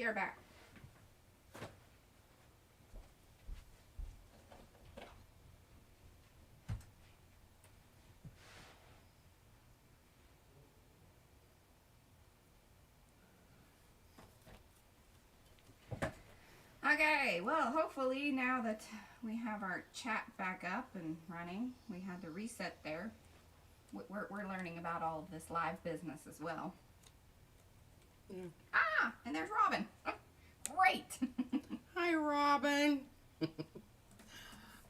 her back. Okay, well, hopefully now that we have our chat back up and running, we had to reset there. We're learning about all of this live business as well. Mm. Ah, and there's Robin. Oh, great. Hi, Robin.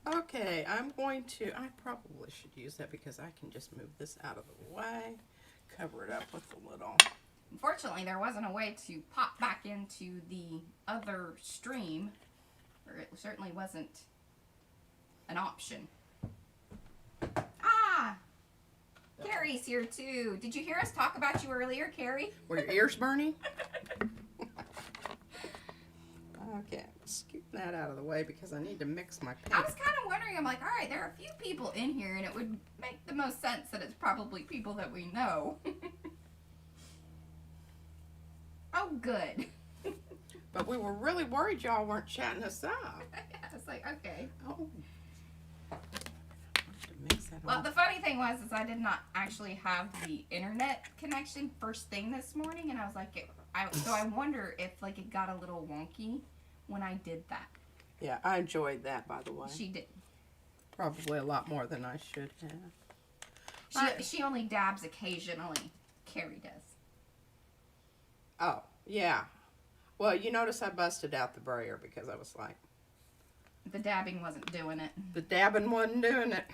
Okay, I probably should use that because I can just move this out of the way, cover it up with a little. Unfortunately, there wasn't a way to pop back into the other stream, or it certainly wasn't an option. Ah! Carrie's here too. Did you hear us talk about you earlier, Carrie? Were your ears burning? Okay, scoot that out of the way because I need to mix my paint. I was kind of wondering, I'm like, all right, there are a few people in here, and it would make the most sense that it's probably people that we know. Oh, good. But we were really worried y'all weren't chatting us up. Yeah, it's like, okay. Oh. Mix that Well, all. the funny thing was is I did not actually have the internet connection first thing this morning, and I was like, so I wonder if like it got a little wonky when I did that. Yeah, I enjoyed that, by the way. She did. Probably a lot more than I should have. She only dabs occasionally. Carrie does. Oh, yeah. Well, you notice I busted out the brayer because I was like... The dabbing wasn't doing it. The dabbing wasn't doing it.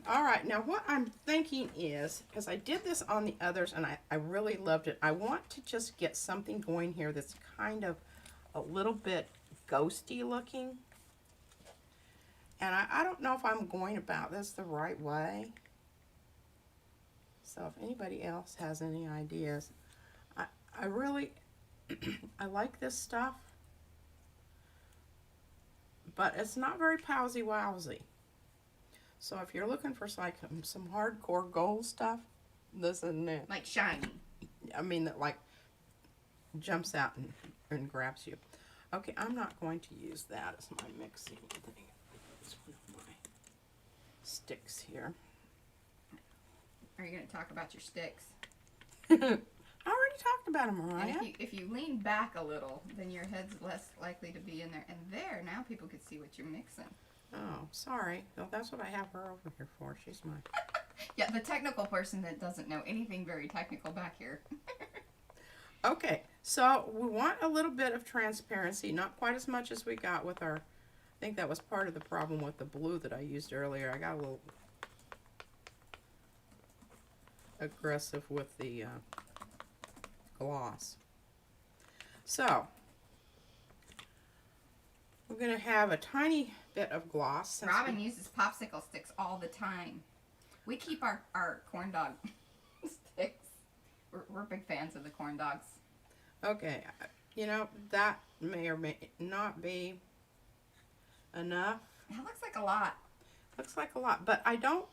All right, now what I'm thinking is, because I did this on the others and I really loved it, I want to just get something going here that's kind of a little bit ghosty looking. And I don't know if I'm going about this the right way. So if anybody else has any ideas, I really, I like this stuff, but it's not very powsy-wowsy. So if you're looking for like some hardcore gold stuff, this isn't it. Like shiny. I mean, that like jumps out and grabs you. Okay, I'm not going to use that as my mixing thing. It's one of my sticks here. Are you going to talk about your sticks? I already talked about them, Mariah. And if you lean back a little, then your head's less likely to be in there. And there, now people can see what you're mixing. Oh, sorry. Well, that's what I have her over here for. She's my... Yeah, the technical person that doesn't know anything very technical back here. Okay, so we want a little bit of transparency, not quite as much as we got with our... I think that was part of the problem with the blue that I used earlier. I got a little aggressive with the gloss. So, we're going to have a tiny bit of gloss. Robin uses popsicle sticks all the time. We keep our corn dog sticks. We're big fans of the corn dogs. Okay, you know, that may or may not be enough. It looks like a lot. Looks like a lot, but I don't,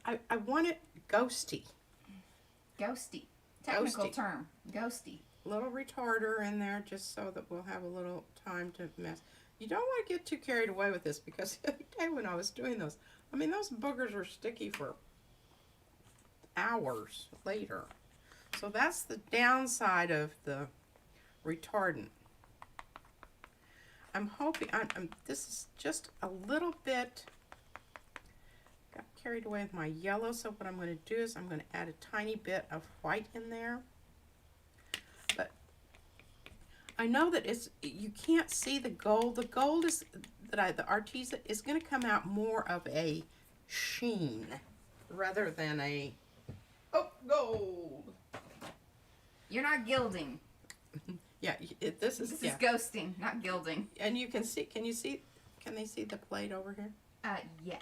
I want it ghosty. Ghosty. Technical Ghosty. term. Ghosty. Little retarder in there just so that we'll have a little time to mess. You don't want to get too carried away with this because the other day when I was doing those, I mean, those boogers were sticky for hours later. So that's the downside of the retardant. I'm hoping, this is just a little bit, got carried away with my yellow, so what I'm going to do is I'm going to add a tiny bit of white in there. But I know that you can't see the gold. The gold is, the Arteza is going to come out more of a sheen rather than a, oh, gold. You're not gilding. Yeah, this is ghosting, not gilding. And you can see, can they see the plate over here? Yes.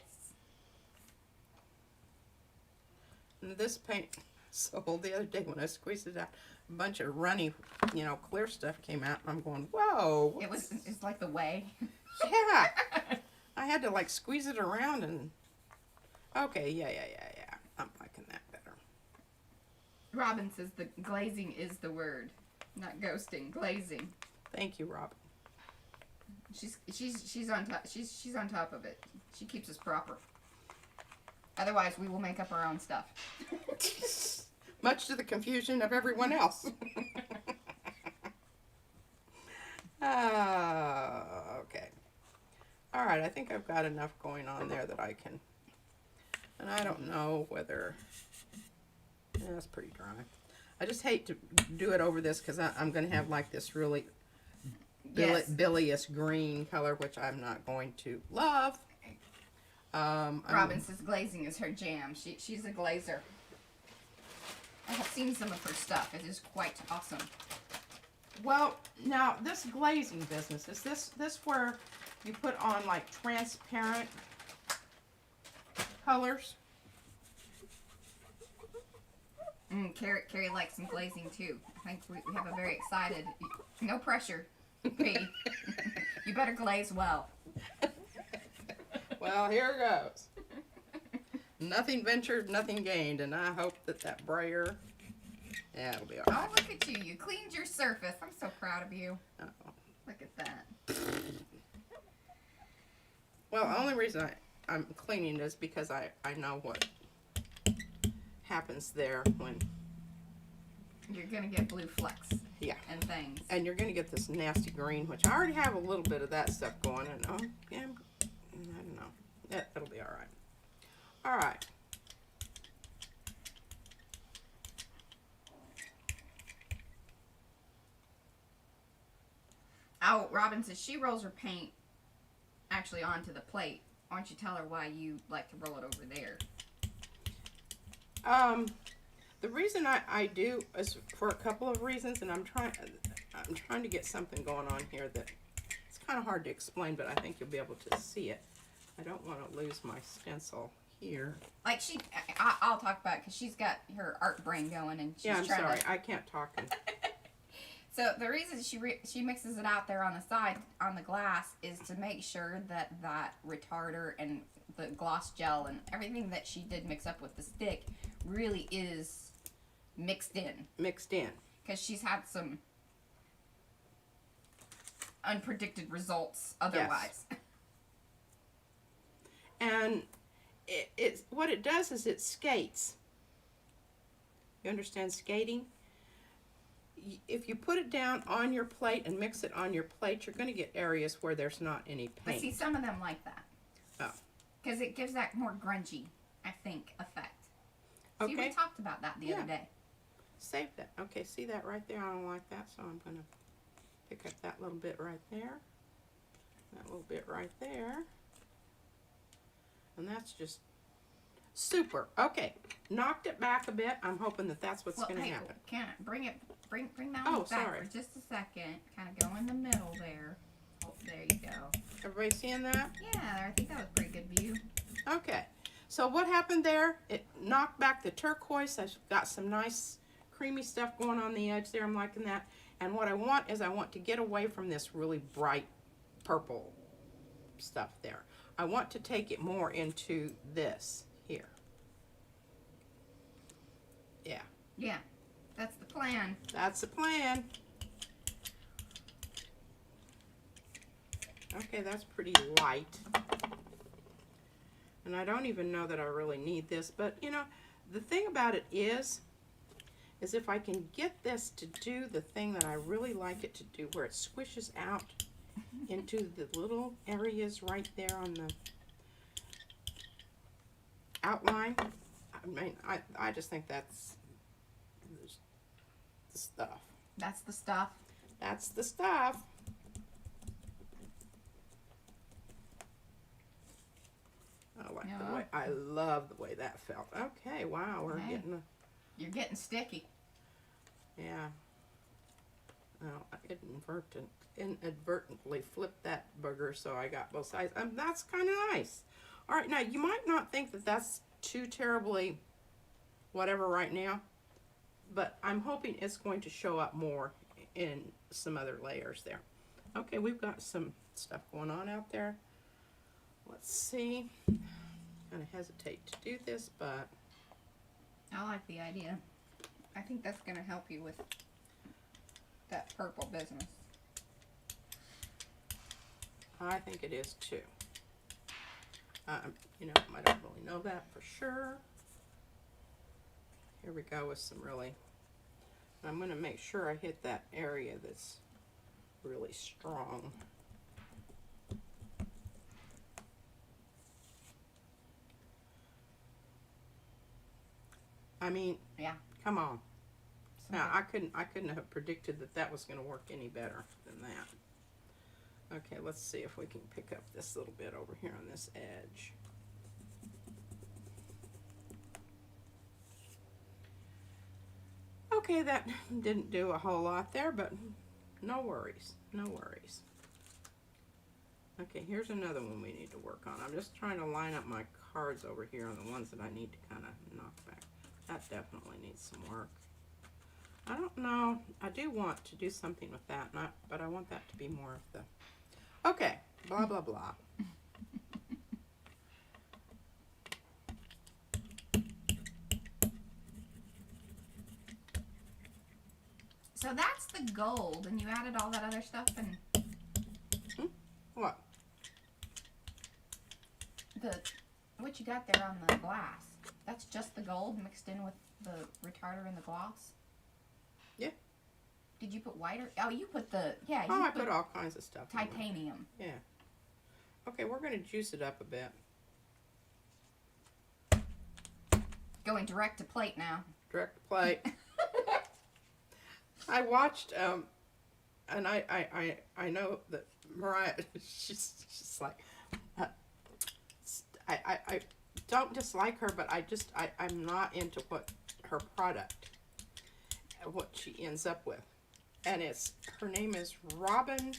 And this paint, so the other day when I squeezed it out, a bunch of runny, clear stuff came out, and I'm going, whoa. It's like the way. Yeah. I had to like squeeze it around and, okay, yeah. I'm liking that better. Robin says the glazing is the word. Not ghosting, glazing. Thank you, Robin. She's on top. She's on top of it. She keeps us proper. Otherwise, we will make up our own stuff. Much to the confusion of everyone else. Okay. All right, I think I've got enough going on there that I can, and I don't know whether, yeah, that's pretty dry. I just hate to do it over this because I'm going to have like this really Yes. bilious green color, which I'm not going to love. Robin says glazing is her jam. She's a glazer. I have seen some of her stuff. It is quite awesome. Well, now this glazing business, is this where you put on like transparent colors? Carrie likes some glazing too. I think we have a very excited. No pressure, Katie. You better glaze well. Well, here goes. Nothing ventured, nothing gained, and I hope that brayer, yeah, it'll be all right. Oh, look at you. You cleaned your surface. I'm so proud of you. Uh-oh. Look at that. Well, the only reason I'm cleaning is because I know what happens there when... You're going to get blue flecks. Yeah. And things. And you're going to get this nasty green, which I already have a little bit of that stuff going. And oh, yeah, I don't know. It'll be all right. All right. Oh, Robin says she rolls her paint actually onto the plate. Why don't you tell her why you like to roll it over there? The reason I do is for a couple of reasons, and I'm trying to get something going on here that it's kind of hard to explain, but I think you'll be able to see it. I don't want to lose my stencil here. Like I'll talk about it because she's got her art brain going and she's yeah, I'm trying sorry, to... I can't talk. So the reason she mixes it out there on the side on the glass is to make sure that retarder and the gloss gel and everything that she did mix up with the stick really is mixed in. Mixed in. Because she's had some unpredicted results otherwise. Yes. And it's what it does is it skates. You understand skating? If you put it down on your plate and mix it on your plate, you're going to get areas where there's not any paint. But see, some of them like that. Oh. Because it gives that more grungy, I think, effect. Okay. See, we talked about that the other day. Save that. Okay, see that right there? I don't like that, so I'm going to pick up that little bit right there. That little bit right there. And that's just super. Okay, knocked it back a bit. I'm hoping that that's what's going to happen. Can I bring that Oh, one back sorry. for just a second. Kind of go in the middle there. Oh, there you go. Everybody seeing that? Yeah, I think that was a pretty good view. Okay, so what happened there? It knocked back the turquoise. I've got some nice creamy stuff going on the edge there. I'm liking that. And what I want is I want to get away from this really bright purple stuff there. I want to take it more into this here. Yeah. Yeah, that's the plan. That's the plan. Okay, that's pretty light. And I don't even know that I really need this, but you know, the thing about it is if I can get this to do the thing that I really like it to do, where it squishes out into the little areas right there on the outline. I mean, I just think that's the stuff. That's the stuff. That's the stuff. I like the way, I love the way that felt. Okay, wow, we're getting You're getting sticky. Yeah. Well, I inadvertently flipped that booger, so I got both sides. That's kind of nice. All right, now you might not think that that's too terribly whatever right now, but I'm hoping it's going to show up more in some other layers there. Okay, we've got some stuff going on out there. Let's see. Kind of hesitate to do this, but I like the idea. I think that's going to help you with that purple business. I think it is too. You know, I don't really know that for sure. Here we go with some really, I'm going to make sure I hit that area that's really strong. I mean, Yeah. come on. Now, I couldn't have predicted that that was going to work any better than that. Okay, let's see if we can pick up this little bit over here on this edge. Okay, that didn't do a whole lot there, but no worries, no worries. Okay, here's another one we need to work on. I'm just trying to line up my cards over here on the ones that I need to kind of knock back. That definitely needs some work. I don't know. I do want to do something with that, but I want that to be more of the... Okay, blah, blah, blah. So that's the gold, and you added all that other stuff, and What? What you got there on the glass. That's just the gold mixed in with the retarder and the gloss? Yeah. Did you put white or... Oh, you put the... Yeah, you I put all kinds of stuff in there. titanium. Yeah. Okay, we're going to juice it up a bit. Going direct to plate now. Direct plate. I watched, and I know that Mariah, she's like, I don't dislike her, but I'm not into her product, what she ends up with. And her name is Robin,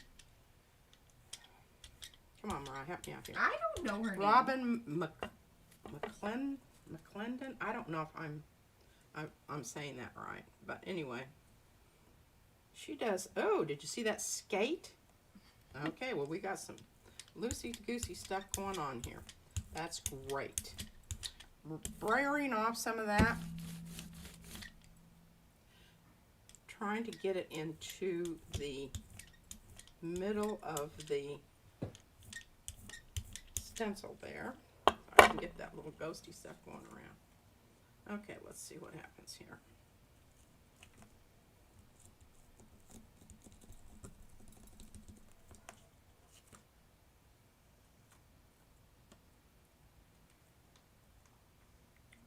come on Mariah, help me out here. I don't know her name. Robin McClendon, I don't know if I'm saying that right, but anyway. She does, oh, did you see that skate? Okay, well, we got some loosey-goosey stuff going on here. That's great. Brayering off some of that. Trying to get it into the middle of the stencil there. So I can get that little ghosty stuff going around. Okay, let's see what happens here.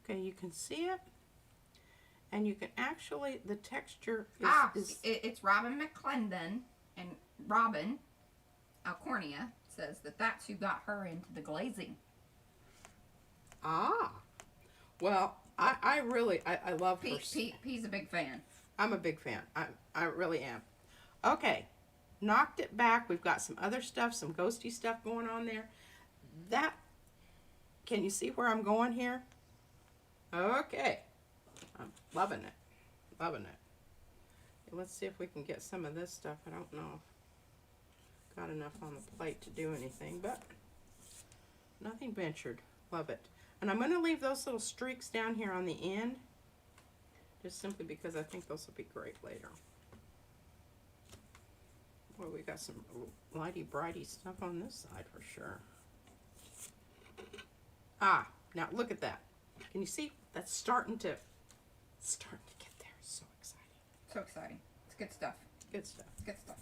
Okay, you can see it, and you can actually, the texture is... It's Robin McClendon, and Robin Alcornia says that's who got her into the glazing. Ah, well, I really love her. He's a big fan. I'm a big fan. I really am. Okay, knocked it back. We've got some other stuff, some ghosty stuff going on there. That, can you see where I'm going here? Okay, I'm loving it, loving it. Let's see if we can get some of this stuff. I don't know if got enough on the plate to do anything, but nothing ventured. Love it. And I'm going to leave those little streaks down here on the end, just simply because I think those will be great later. Boy, we got some lighty brighty stuff on this side for sure. Ah, now look at that. Can you see? That's starting to get there. So exciting. So exciting. It's good stuff. Good stuff. It's good stuff.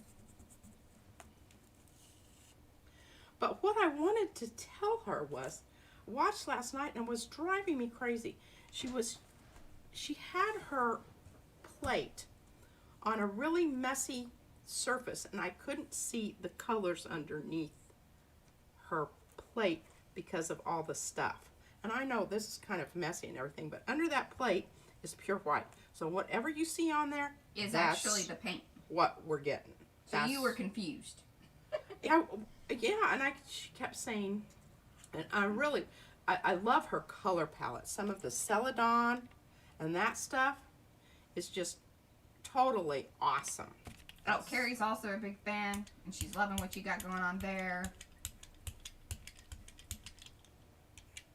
But what I wanted to tell her was, I watched last night and it was driving me crazy. She had her plate on a really messy surface and I couldn't see the colors underneath her plate because of all the stuff. And I know this is kind of messy and everything, but under that plate is pure white. So whatever you see on there is actually the paint. What we're getting. So you were confused. Yeah, and she kept saying, and I love her color palette. Some of the Celadon and that stuff is just totally awesome. Oh, Carrie's also a big fan, and she's loving what you got going on there.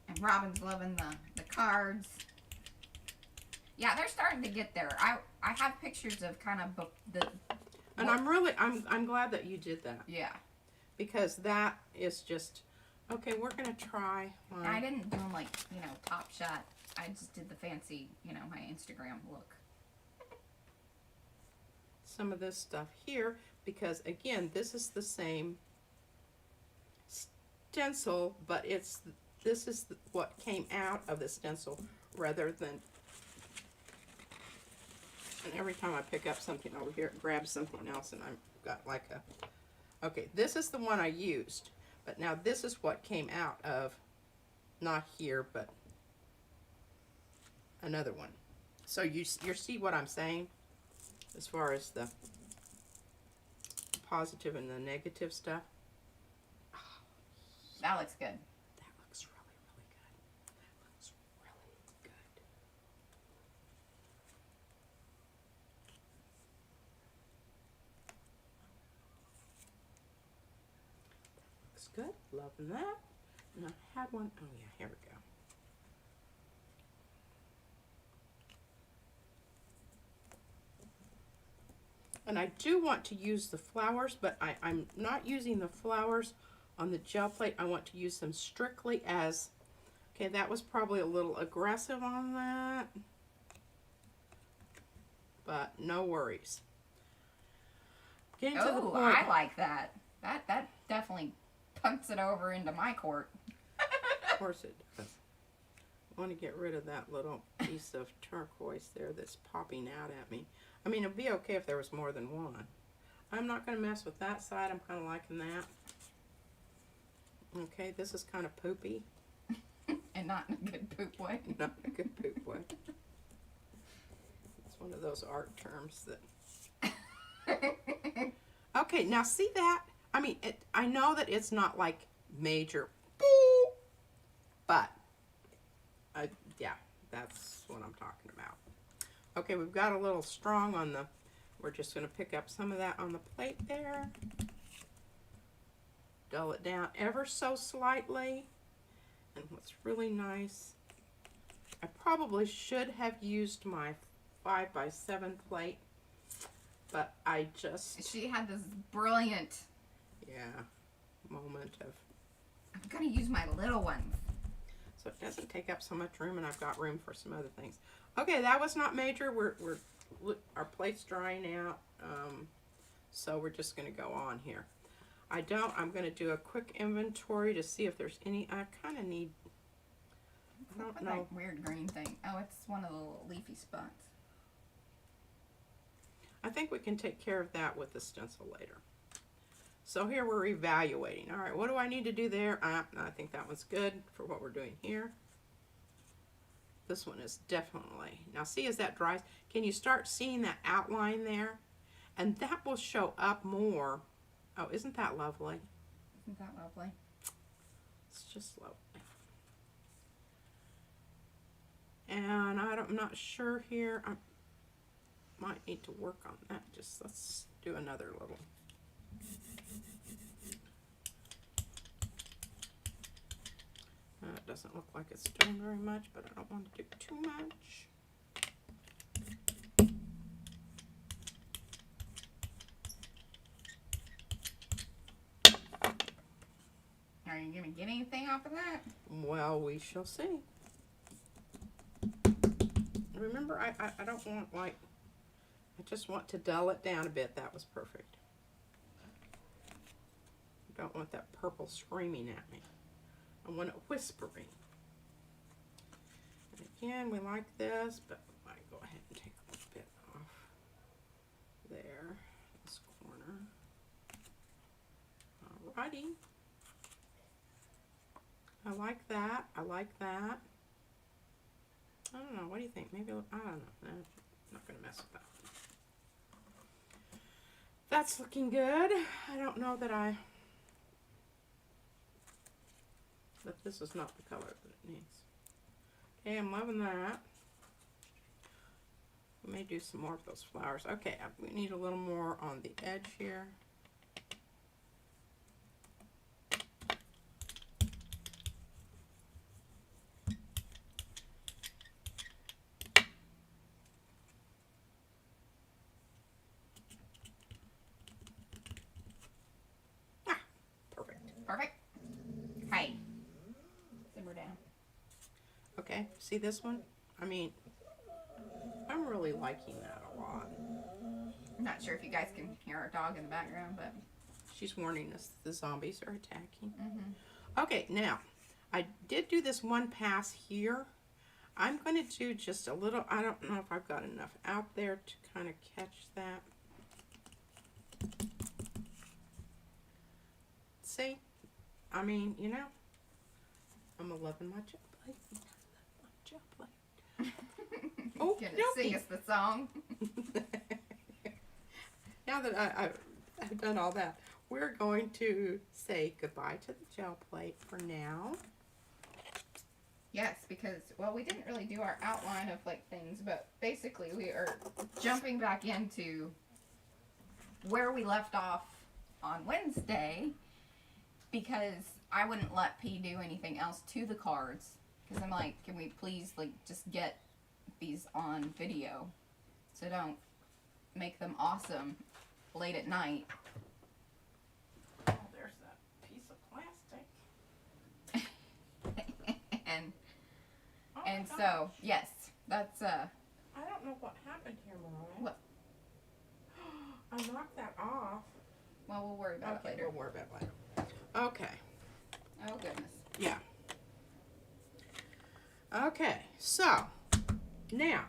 And Robin's loving the cards. Yeah, they're starting to get there. I have pictures of kind of the. And I'm glad that you did that. Yeah. because that is just, okay, we're going to try. I didn't do them like, you know, top shot. I just did the fancy, you know, my Instagram look. Some of this stuff here, because again, this is the same stencil, but this is what came out of the stencil rather than, and every time I pick up something over here, it grabs something else, and I've got like a, okay, this is the one I used, but now this is what came out of, not here, but another one. So you see what I'm saying as far as the positive and the negative stuff? That looks good. That looks really, really good. That looks really good. That looks good. Loving that. And I had one, oh yeah, here we go. And I do want to use the flowers, but I'm not using the flowers on the gel plate. I want to use them strictly as, okay, that was probably a little aggressive on that, but no worries. Getting to the point. I like that. That definitely punts it over into my court. Of course it does. I want to get rid of that little piece of turquoise there that's popping out at me. I mean, it'd be okay if there was more than one. I'm not going to mess with that side. I'm kind of liking that. Okay, this is kind of poopy. And not in a good poop way. Not in a good poop way. It's one of those art terms that... Okay, now see that? I mean, I know that it's not like major, but yeah, that's what I'm talking about. Okay, we've got a little strong on the, we're just going to pick up some of that on the plate there. Dull it down ever so slightly. And what's really nice, I probably should have used my 5x7 plate, but I just... She had this brilliant... Yeah, moment of... I'm going to use my little one. So it doesn't take up so much room, and I've got room for some other things. Okay, that was not major. Our plate's drying out, so we're just going to go on here. I'm going to do a quick inventory to see if there's any. I kind of need. I don't know. That weird green thing. Oh, it's one of the little leafy spots. I think we can take care of that with the stencil later. So here we're evaluating. All right, what do I need to do there? I think that one's good for what we're doing here. This one is definitely. Now see, as that dries, can you start seeing that outline there? And that will show up more. Oh, isn't that lovely? Isn't that lovely? It's just lovely. And I'm not sure here. I might need to work on that. Just let's do another little. It doesn't look like it's doing very much, but I don't want to do too much. Are you going to get anything off of that? Well, we shall see. Remember, I don't want, like, I just want to dull it down a bit. That was perfect. I don't want that purple screaming at me. I want it whispering. And again, we like this, but I might go ahead and take a little bit off there, this corner. Alrighty. I like that. I like that. I don't know. What do you think? Maybe, I don't know. No, I'm not going to mess with that. That's looking good. I don't know that but this is not the color that it needs. Okay, I'm loving that. We may do some more of those flowers. Okay, we need a little more on the edge here. Okay, see this one? I mean, I'm really liking that a lot. I'm not sure if you guys can hear our dog in the background, but She's warning us the zombies are attacking. mm-hmm. Okay, now, I did do this one pass here. I'm going to do just a little, I don't know if I've got enough out there to kind of catch that. See? I mean, you know, I'm loving my job plate. Oh, Gonna no. sing us the song. Now that I've done all that, we're going to say goodbye to the gel plate for now. Yes, because, well, we didn't really do our outline of, like, things, but basically we are jumping back into where we left off on Wednesday, because I wouldn't let P do anything else to the cards, because I'm like, can we please, like, just get these on video, so don't make them awesome late at night. Oh, there's that piece of plastic. And so, yes, that's, I don't know what happened here, Mariah. What? I knocked that off. well, we'll worry about it later. We'll worry about it later. Okay. Oh, goodness. Yeah. Okay, so, now,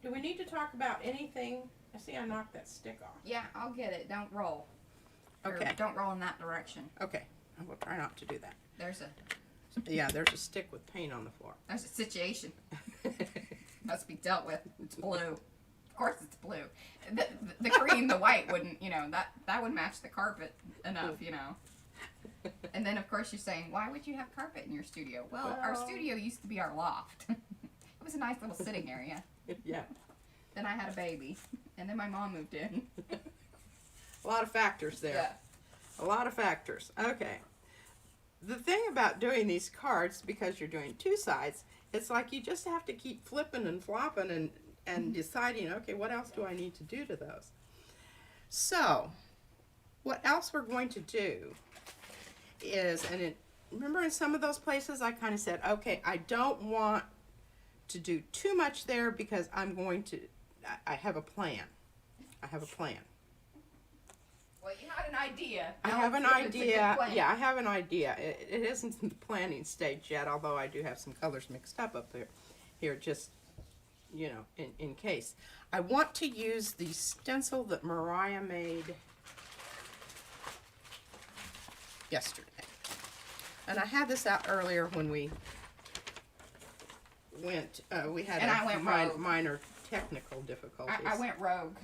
do we need to talk about anything? I see I knocked that stick off. Yeah, I'll get it. Don't roll. Or Okay. don't roll in that direction. Okay, I will try not to do that. There's Yeah, there's a stick with paint on the floor. a situation. Must be dealt with. It's blue. Of course it's blue. The green, the white wouldn't, you know, that would match the carpet enough, you know. And then, of course, you're saying, why would you have carpet in your studio? Well, our studio used to be our loft. It was a nice little sitting area. Yeah. Then I had a baby. And then my mom moved in. A lot of factors there. Yeah. A lot of factors. Okay. The thing about doing these cards, because you're doing two sides, it's like you just have to keep flipping and flopping and deciding, okay, what else do I need to do to those? So, what else we're going to do is, remember in some of those places I kind of said, okay, I don't want to do too much there because I have a plan. I have a plan. Well, you had an idea. I have an idea. Yeah, I have an idea. It isn't in the planning stage yet, although I do have some colors mixed up there. Here, just, you know, in case. I want to use the stencil that Mariah made yesterday. And I had this out earlier when we went, we had minor technical difficulties. I went rogue.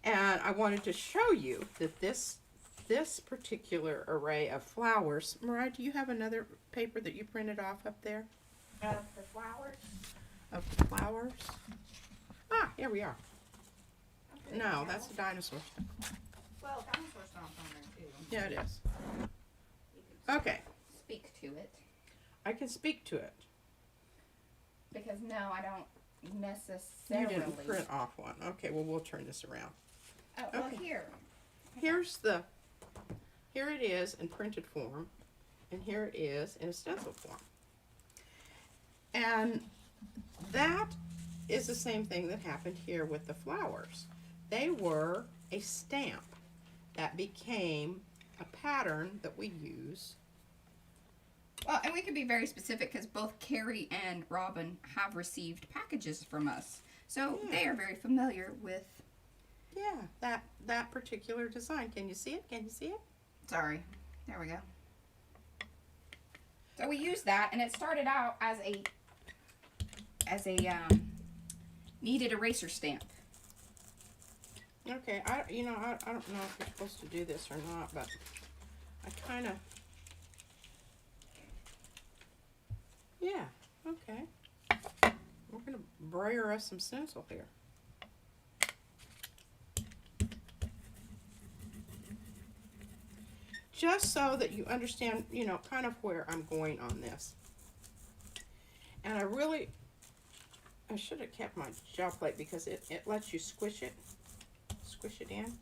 And I wanted to show you that this particular array of flowers, Mariah, do you have another paper that you printed off up there? Of the flowers? Of the flowers? Ah, here we are. Okay. No, that's a dinosaur stuff. Well, dinosaur stomp's on there too. Yeah, it is. You can Okay, speak to it. I can speak to it. Because no, I don't You necessarily. didn't print off one. Okay, well, we'll turn this around. Oh, well, Okay. here. Here it is in printed form, and here it is in a stencil form. And that is the same thing that happened here with the flowers. They were a stamp that became a pattern that we use. Well, and we can be very specific because both Carrie and Robin have received packages from us. So Yeah. they are very familiar with. Yeah, that particular design. Can you see it? Can you see it? Sorry. There we go. So we used that, and it started out as a kneaded eraser stamp. Okay, I don't know if you're supposed to do this or not, but I kind of. Yeah, okay. We're going to brayer us some stencil here. Just so that you understand, you know, kind of where I'm going on this. And I should have kept my gel plate because it lets you squish it in.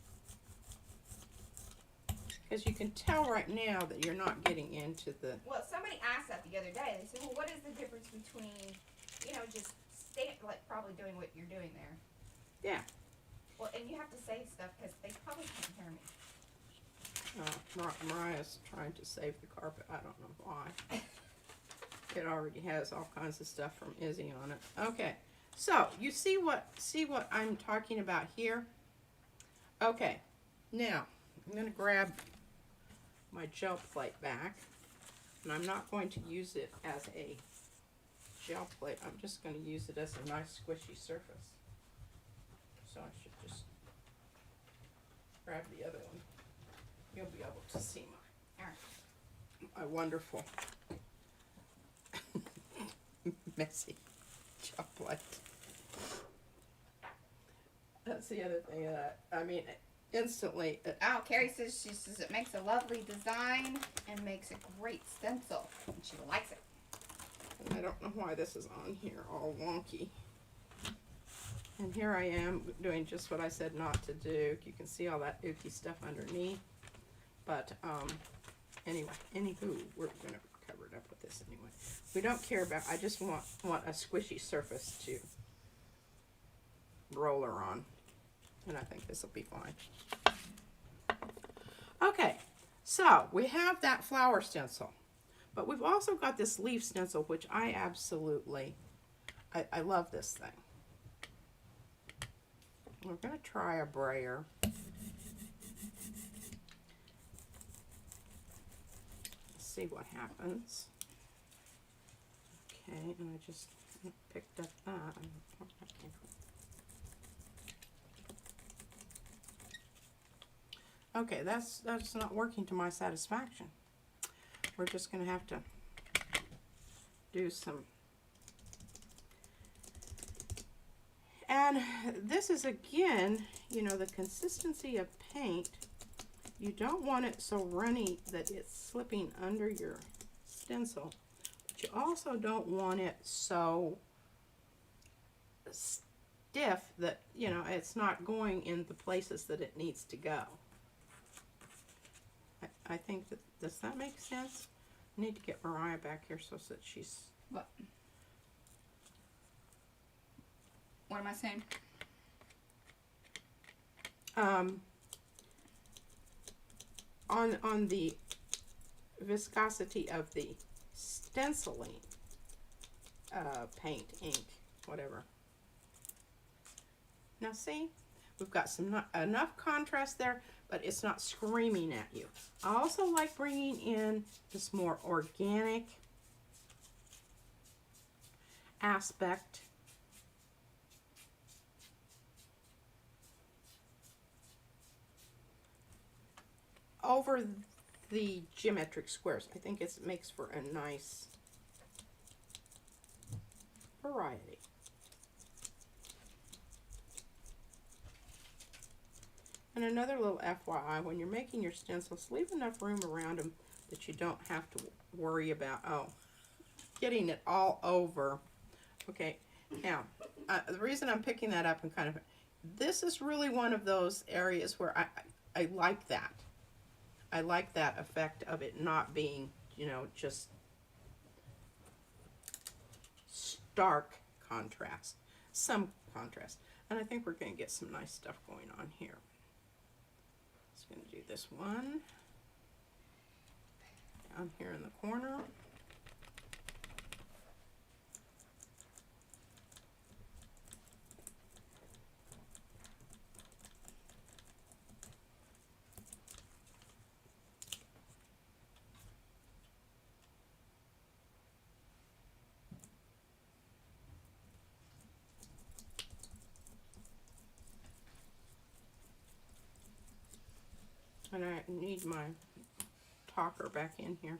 because you can tell right now that you're not getting into the, Well, somebody asked that the other day. They said, well, what is the difference between, you know, just like probably doing what you're doing there? yeah. Well, and you have to say stuff because they probably can't hear me. Mariah's trying to save the carpet. I don't know why. It already has all kinds of stuff from Izzy on it. Okay, so you see what I'm talking about here? Okay, now I'm going to grab my gel plate back, and I'm not going to use it as a gel plate. I'm just going to use it as a nice squishy surface. So I should just grab the other one. You'll be able to see my wonderful messy gel plate. That's the other thing that I mean, instantly. Oh, Carrie says it makes a lovely design and makes a great stencil, and she likes it. And I don't know why this is on here all wonky. And here I am doing just what I said not to do. You can see all that ooky stuff underneath. But anyway, anywho, we're gonna cover it up with this anyway. We don't care about. I just want a squishy surface to roller on, and I think this will be fine. Okay, so we have that flower stencil, but we've also got this leaf stencil, which I absolutely, I love this thing. We're gonna try a brayer. See what happens. Okay, and I just picked up that. Okay, that's not working to my satisfaction. We're just gonna have to do some. And this is again, you know, the consistency of paint. You don't want it so runny that it's slipping under your stencil, but you also don't want it so stiff that, you know, it's not going in the places that it needs to go. I think that, does that make sense? I need to get Mariah back here so that she's... What? What am I saying? On the viscosity of the stenciling paint, ink, whatever. Now see, we've got enough contrast there, but it's not screaming at you. I also like bringing in this more organic aspect. Over the geometric squares. I think it makes for a nice variety. And another little FYI, when you're making your stencils, leave enough room around them that you don't have to worry about, getting it all over. Okay, now, the reason I'm picking that up and kind of, this is really one of those areas where I like that. I like that effect of it not being, you know, just stark contrast. Some contrast. And I think we're going to get some nice stuff going on here. Just going to do this one down here in the corner. And I need my talker back in here.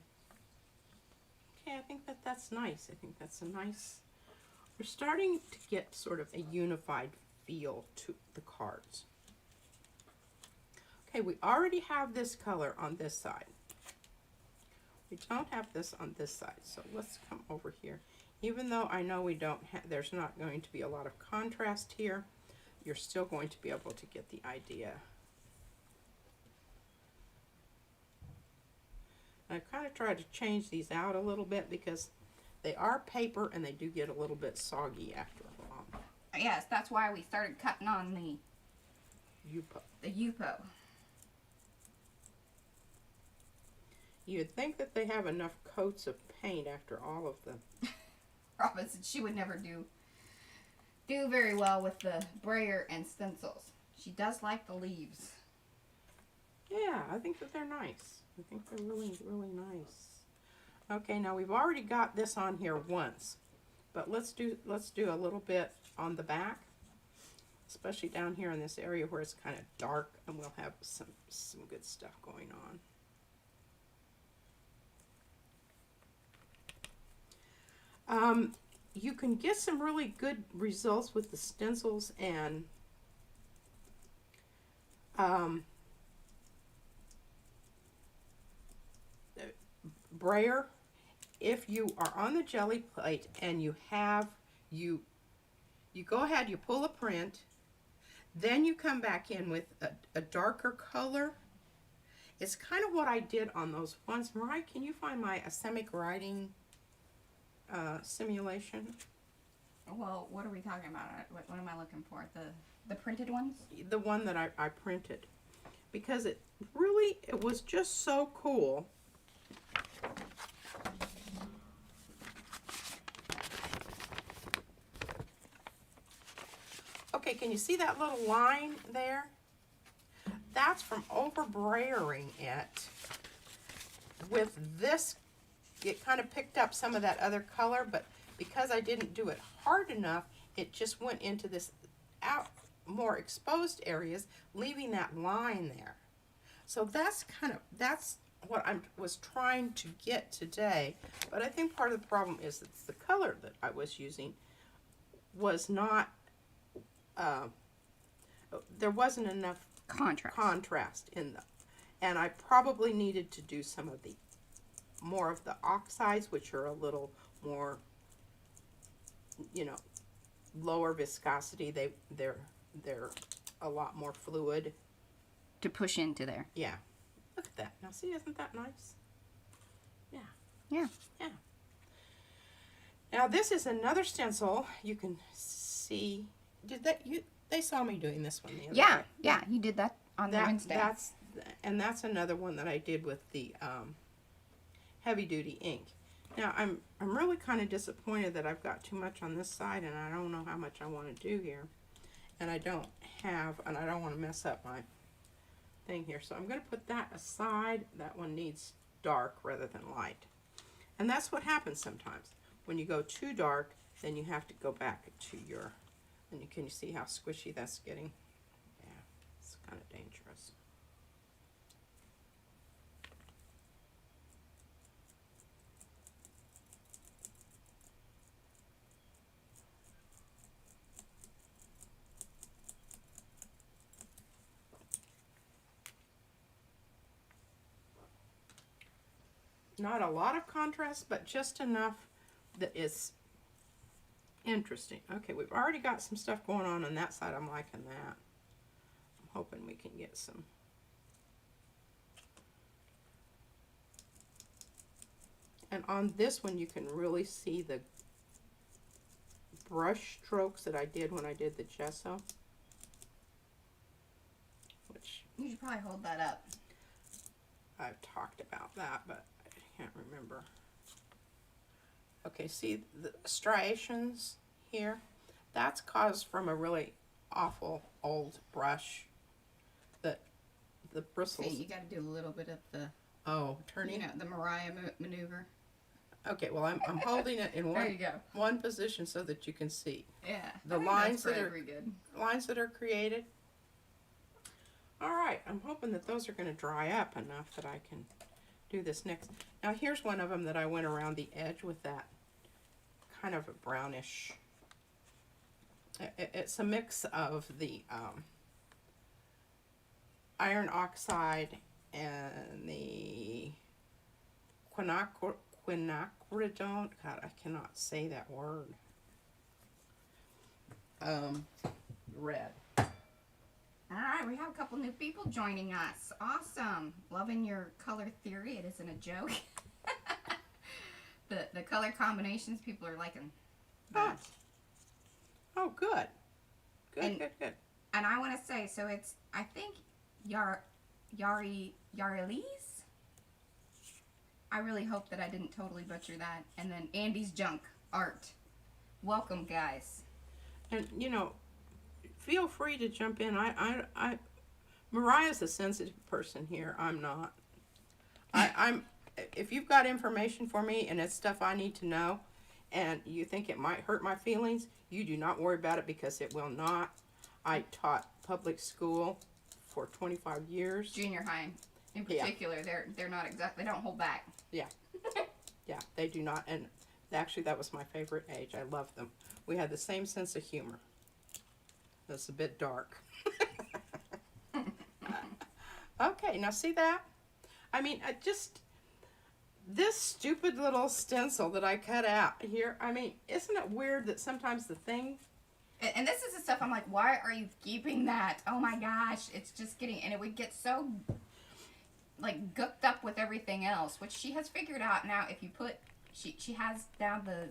Okay, I think that's nice. I think that's a nice, we're starting to get sort of a unified feel to the cards. Okay, we already have this color on this side. We don't have this on this side, so let's come over here. Even though I know we don't have, there's not going to be a lot of contrast here, you're still going to be able to get the idea. I kind of tried to change these out a little bit because they are paper and they do get a little bit soggy after a while. Yes, that's why we started cutting on the Yupo. You'd think that they have enough coats of paint after all of them. Robin said she would never do very well with the brayer and stencils. She does like the leaves. Yeah, I think that they're nice. I think they're really, really nice. Okay, now we've already got this on here once, but let's do a little bit on the back, especially down here in this area where it's kind of dark, and we'll have some good stuff going on. You can get some really good results with the stencils and brayer if you are on the jelly plate and you go ahead, you pull a print, then you come back in with a darker color. It's kind of what I did on those ones. Mariah, can you find my asemic writing simulation? Well, what are we talking about? What am I looking for? The printed ones? The one that I printed. Because it was just so cool. Okay, can you see that little line there? That's from over-brayering it with this. It kind of picked up some of that other color, but because I didn't do it hard enough, it just went into this more exposed areas, leaving that line there. So that's what I was trying to get today. But I think part of the problem is that the color that I was using was not, there wasn't enough contrast in them. And I probably needed to do some of the more of the oxides, which are a little more, lower viscosity. They're a lot more fluid To push into there. Yeah, look at that. Now see, isn't that nice? Yeah. Yeah. Yeah. Now this is another stencil. You can see. They saw me doing this one the other day. Yeah, you did that on the Wednesday. That's another one that I did with the heavy duty ink. Now I'm really kind of disappointed that I've got too much on this side, and I don't know how much I want to do here, and I don't want to mess up my thing here. So I'm going to put that aside. That one needs dark rather than light, and that's what happens sometimes when you go too dark. Then you have to go back to your. And can you see how squishy that's getting? Yeah, it's kind of dangerous. Not a lot of contrast, but just enough that is interesting. Okay, we've already got some stuff going on that side. I'm liking that. I'm hoping we can get some. And on this one, you can really see the brush strokes that I did when I did the gesso. Which You should probably hold that up. I've talked about that, but I can't remember. Okay, see the striations here? That's caused from a really awful old brush that the bristles. See, you got to do a little bit of the, turning. the Mariah maneuver. Okay, well I'm holding it in There you go. one position so that you can see Yeah. the I think lines that's that are pretty good. lines that are created. All right, I'm hoping that those are going to dry up enough that I can do this next. Now here's one of them that I went around the edge with that kind of a brownish. It's a mix of the iron oxide and the quinacridone. God, I cannot say that word. Red. All right, we have a couple new people joining us. Awesome. Loving your color theory. It isn't a joke. the color combinations people are liking. Oh, oh good. Good, And- good, good. And I want to say, so it's, I think, Yarlies? I really hope that I didn't totally butcher that. And then Andy's Junk Art. Welcome, guys. And, you know, feel free to jump in. Mariah's a sensitive person here. I'm not. If you've got information for me and it's stuff I need to know and you think it might hurt my feelings, you do not worry about it because it will not. I taught public school for 25 years. Junior high, in particular, they're not exact. They don't hold back. Yeah, they do not. And actually, that was my favorite age. I loved them. We had the same sense of humor. It's a bit dark. Okay, now see that? I mean, this stupid little stencil that I cut out here, I mean, isn't it weird that sometimes the thing... And this is the stuff I'm like, why are you keeping that? Oh my gosh, it's just getting, and it would get so, like, gooked up with everything else, which she has figured out now. If you put, she has now the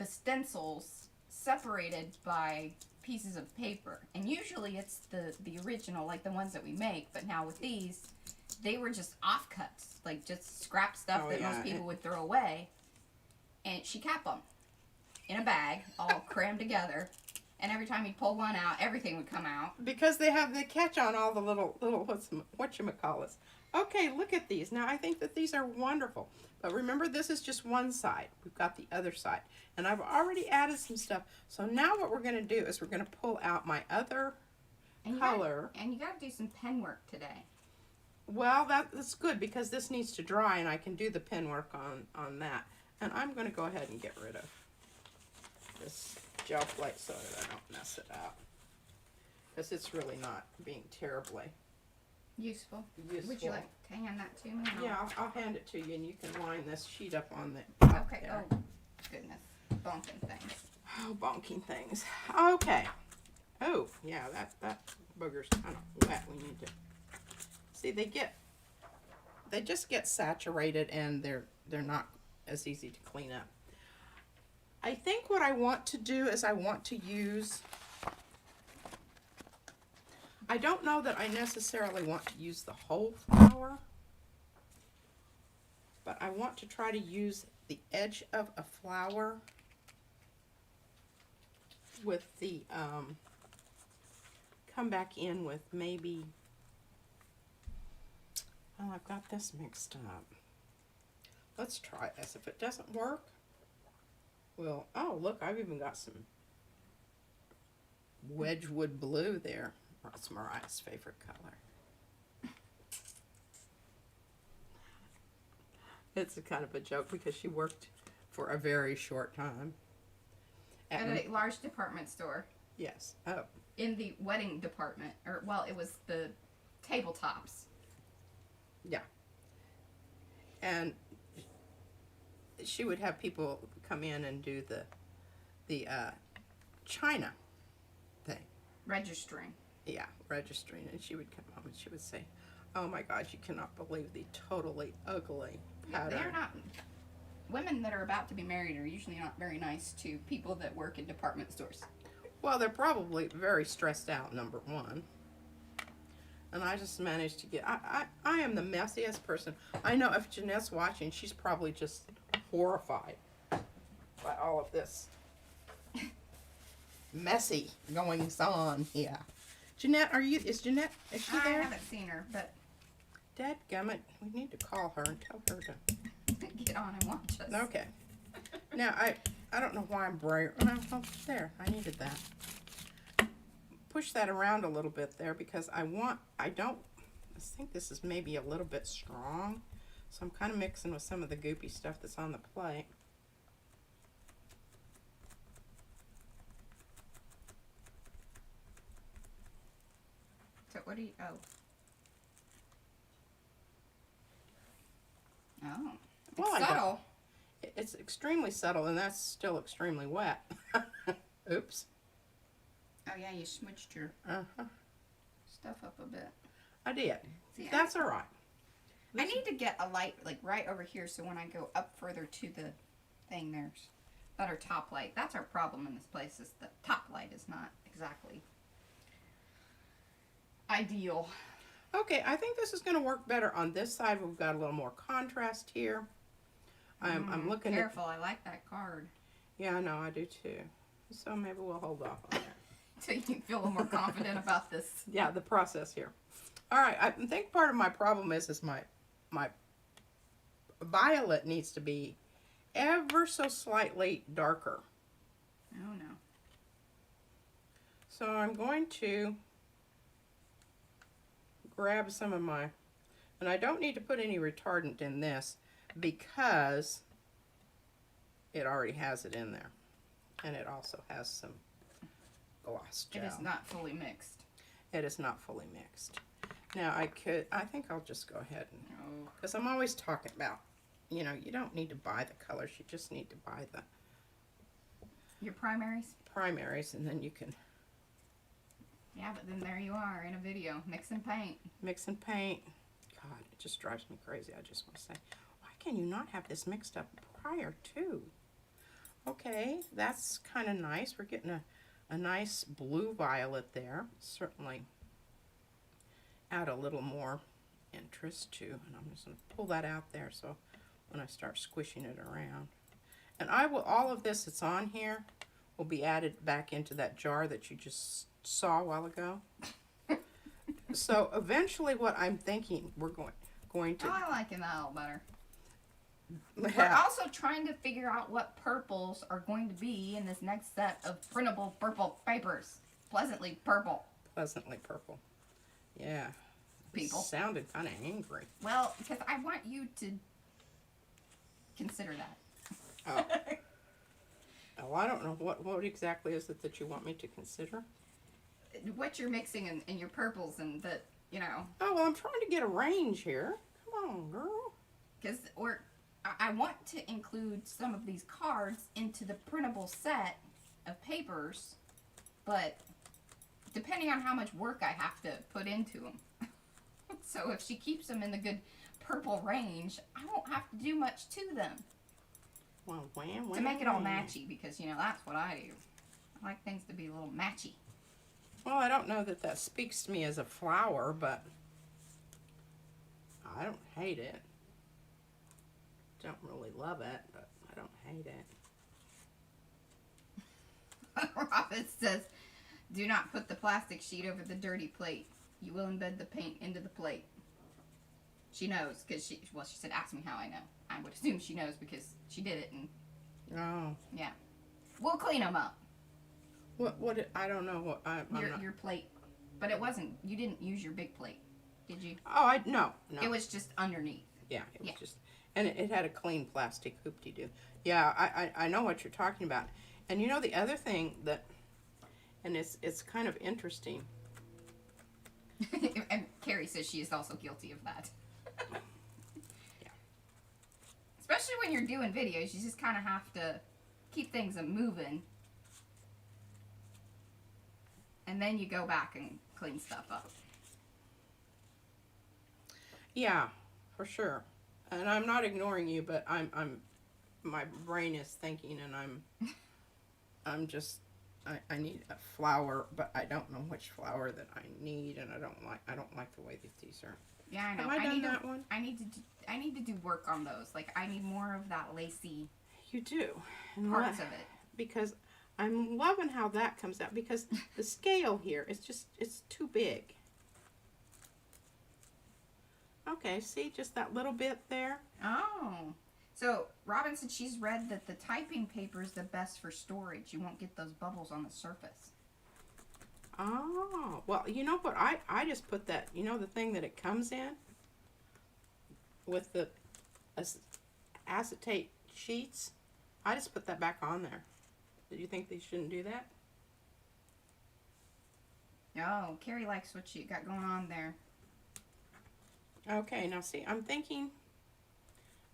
stencils separated by pieces of paper, and usually it's the original, like the ones that we make, but now with these, they were just offcuts, like just scrap stuff that most people would throw away, and she kept them in a bag, all crammed together, and every time you pull one out, everything would come out. Because they catch on all the little whatchamacallits. Okay, look at these. Now, I think that these are wonderful. But remember, this is just one side. We've got the other side. And I've already added some stuff. So now what we're going to do is we're going to pull out my other color. And you got to do some pen work today. Well, that's good because this needs to dry and I can do the pen work on that. And I'm going to go ahead and get rid of this gel plate so that I don't mess it up. Because it's really not being terribly Useful. useful. Would you like to hand that to me? Yeah, I'll hand it to you and you can line this sheet up on the Okay. there. Oh, goodness. Bonking things. Oh, bonking things. Okay. Oh, yeah, that booger's kind of wet. We need to see. They just get saturated and they're not as easy to clean up. I think what I want to do is I want to use. I don't know that I necessarily want to use the whole flower, but I want to try to use the edge of a flower with the, come back in with maybe, oh, I've got this mixed up. Let's try this. If it doesn't work, well, oh, look, I've even got some Wedgwood blue there. That's Mariah's favorite color. It's a kind of a joke because she worked for a very short time. At a large department store. Yes. Oh. In the wedding department. Or, well, it was the tabletops. Yeah. And she would have people come in and do the China thing. Registering. Yeah, registering. And she would come home and she would say, oh my God, you cannot believe the totally ugly pattern. They're not, women that are about to be married are usually not very nice to people that work in department stores. Well, they're probably very stressed out, number one. And I just managed to get, I am the messiest person. I know if Jeanette's watching, she's probably just horrified by all of this messy goings on here. Jeanette, is she there? I haven't seen her, but Dadgummit, we need to call her and tell her to get on and watch us. Okay. Now, I don't know why I'm brave. Oh, there, I needed that. Push that around a little bit there because I think this is maybe a little bit strong. So I'm kind of mixing with some of the goopy stuff that's on the plate. So what do you, oh. Oh. Well, It's subtle. It's extremely subtle and that's still extremely wet. Oops. Oh yeah, you smudged your, Uh-huh. stuff up a bit. I did. See, That's all right. I need to get a light like right over here so when I go up further to the thing there's better top light. That's our problem in this place is the top light is not exactly ideal. Okay, I think this is going to work better on this side. We've got a little more contrast here. I'm looking careful, I like that card. Yeah, I know, I do too. So maybe we'll hold off on that. So you can feel a little more confident about this. Yeah, the process here. All right, I think part of my problem is my violet needs to be ever so slightly darker. Oh no. So I'm going to grab some of my, and I don't need to put any retardant in this because it already has it in there. And it also has some gloss gel. It is not fully mixed. It is not fully mixed. Now I think I'll just go ahead and, Oh. because I'm always talking about, you know, you don't need to buy the colors, you just need to buy the Your primaries? primaries, and then you can Yeah, but then there you are in a video, mix and paint. mix and paint. God, it just drives me crazy. I just want to say, why can you not have this mixed up prior to? Okay, that's kind of nice. We're getting a nice blue violet there. Certainly add a little more interest to, and I'm just going to pull that out there so when I start squishing it around. And I will, all of this that's on here will be added back into that jar that you just saw a while ago. So eventually what I'm thinking we're going to I like it a little better. We're have, also trying to figure out what purples are going to be in this next set of printable purple papers. Pleasantly purple. pleasantly purple. Yeah. People. Sounded kind of angry. Well, because I want you to consider that. Oh. Oh, I don't know. What exactly is it that you want me to consider? What you're mixing in your purples and the, you know. Oh, well, I'm trying to get a range here. Come on, girl. Because I want to include some of these cards into the printable set of papers, but depending on how much work I have to put into them. So if she keeps them in the good purple range, I won't have to do much to them. Well, To make it all matchy, because, you know, that's what I do. I like things to be a little matchy. Well, I don't know that speaks to me as a flower, but I don't hate it. Don't really love it, but I don't hate it. Robin says, do not put the plastic sheet over the dirty plate. You will embed the paint into the plate. She knows, because she said, ask me how I know. I would assume she knows because she did it, and Oh. yeah. We'll clean them up. I don't know what, I'm not. Your plate. But it wasn't, you didn't use your big plate, did you? Oh, no. It was just underneath. Yeah, it was Yeah. just, and it had a clean plastic hoop-de-doo. Yeah, I know what you're talking about. And you know the other thing that, and it's kind of interesting. And Carrie says she is also guilty of that. Yeah. Especially when you're doing videos, you just kind of have to keep things moving. And then you go back and clean stuff up. Yeah, for sure. And I'm not ignoring you, but my brain is thinking, and I'm just, I need a flower, but I don't know which flower that I need, and I don't like the way that these are. Yeah, I know. Have I done that one? I need to do work on those. Like, I need more of that lacy You do. And parts of it. because I'm loving how that comes out, because the scale here is just, it's too big. Okay, see, just that little bit there. Oh. So, Robin said she's read that the typing paper is the best for storage. You won't get those bubbles on the surface. Oh, well, you know what? I just put that, you know, the thing that it comes in with the acetate sheets. I just put that back on there. Do you think they shouldn't do that? Oh, Carrie likes what you got going on there. Okay, now see, I'm thinking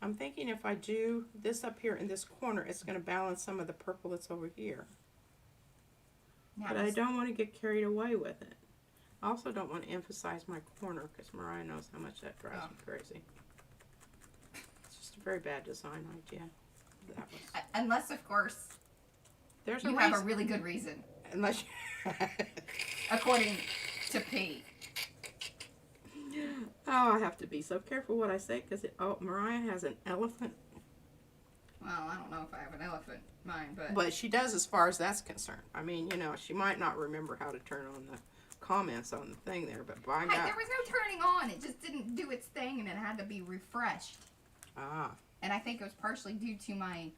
if I do this up here in this corner, it's going to balance some of the purple that's over here. Now, But I don't want to get carried away with it. I also don't want to emphasize my corner because Mariah knows how much that drives me crazy. It's just a very bad design idea. That was. Unless, of course, There's you a have reason. a really good reason, Unless you. according to P. Oh, I have to be so careful what I say because Mariah has an elephant. Well, I don't know if I have an elephant in mind, but But she does as far as that's concerned. I mean, you know, she might not remember how to turn on the comments on the thing there, but by Hi, God. there was no turning on. It just didn't do its thing, and it had to be refreshed. Ah. And I think it was partially due to my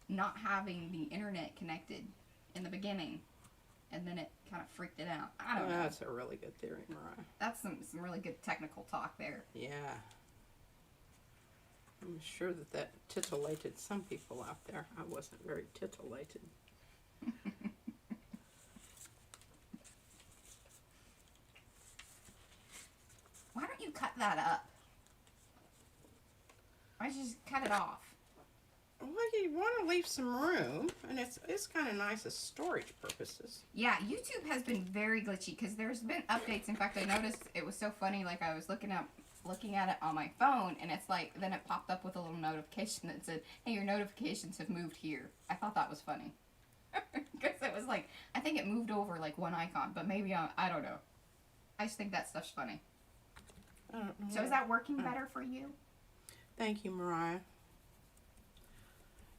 not having the internet connected in the beginning, and then it kind of freaked it out. I don't know. That's a really good theory, Mariah. That's some really good technical talk there. Yeah. I'm sure that titillated some people out there. I wasn't very titillated. Why don't you cut that up? Why don't you just cut it off? Well, you want to leave some room, and it's kind of nice as storage purposes. Yeah, YouTube has been very glitchy because there's been updates. In fact, I noticed it was so funny. Like I was looking at it on my phone, and it's like then it popped up with a little notification that said, "Hey, your notifications have moved here." I thought that was funny because it was like I think it moved over like one icon, but maybe I don't know. I just think that stuff's funny. I don't know. So is that working better for you? Thank you, Mariah.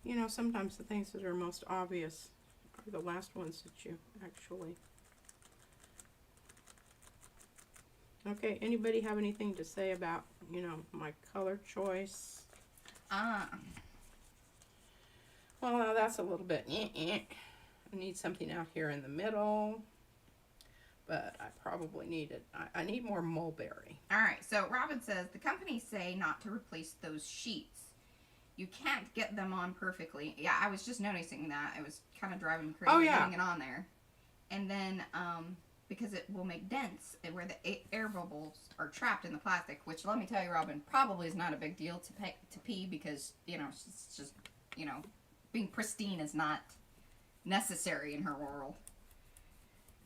You know, sometimes the things that are most obvious are the last ones that you actually... Okay, anybody have anything to say about, you know, my color choice? Well, now that's a little bit I need something out here in the middle. But I probably need it. I need more mulberry. All right, so Robin says, the companies say not to replace those sheets. You can't get them on perfectly. Yeah, I was just noticing that. It was kind of driving me crazy getting it on there. And then, because it will make dents where the air bubbles are trapped in the plastic, which, let me tell you, Robin, probably is not a big deal to P because, you know, it's just, you know, being pristine is not necessary in her world.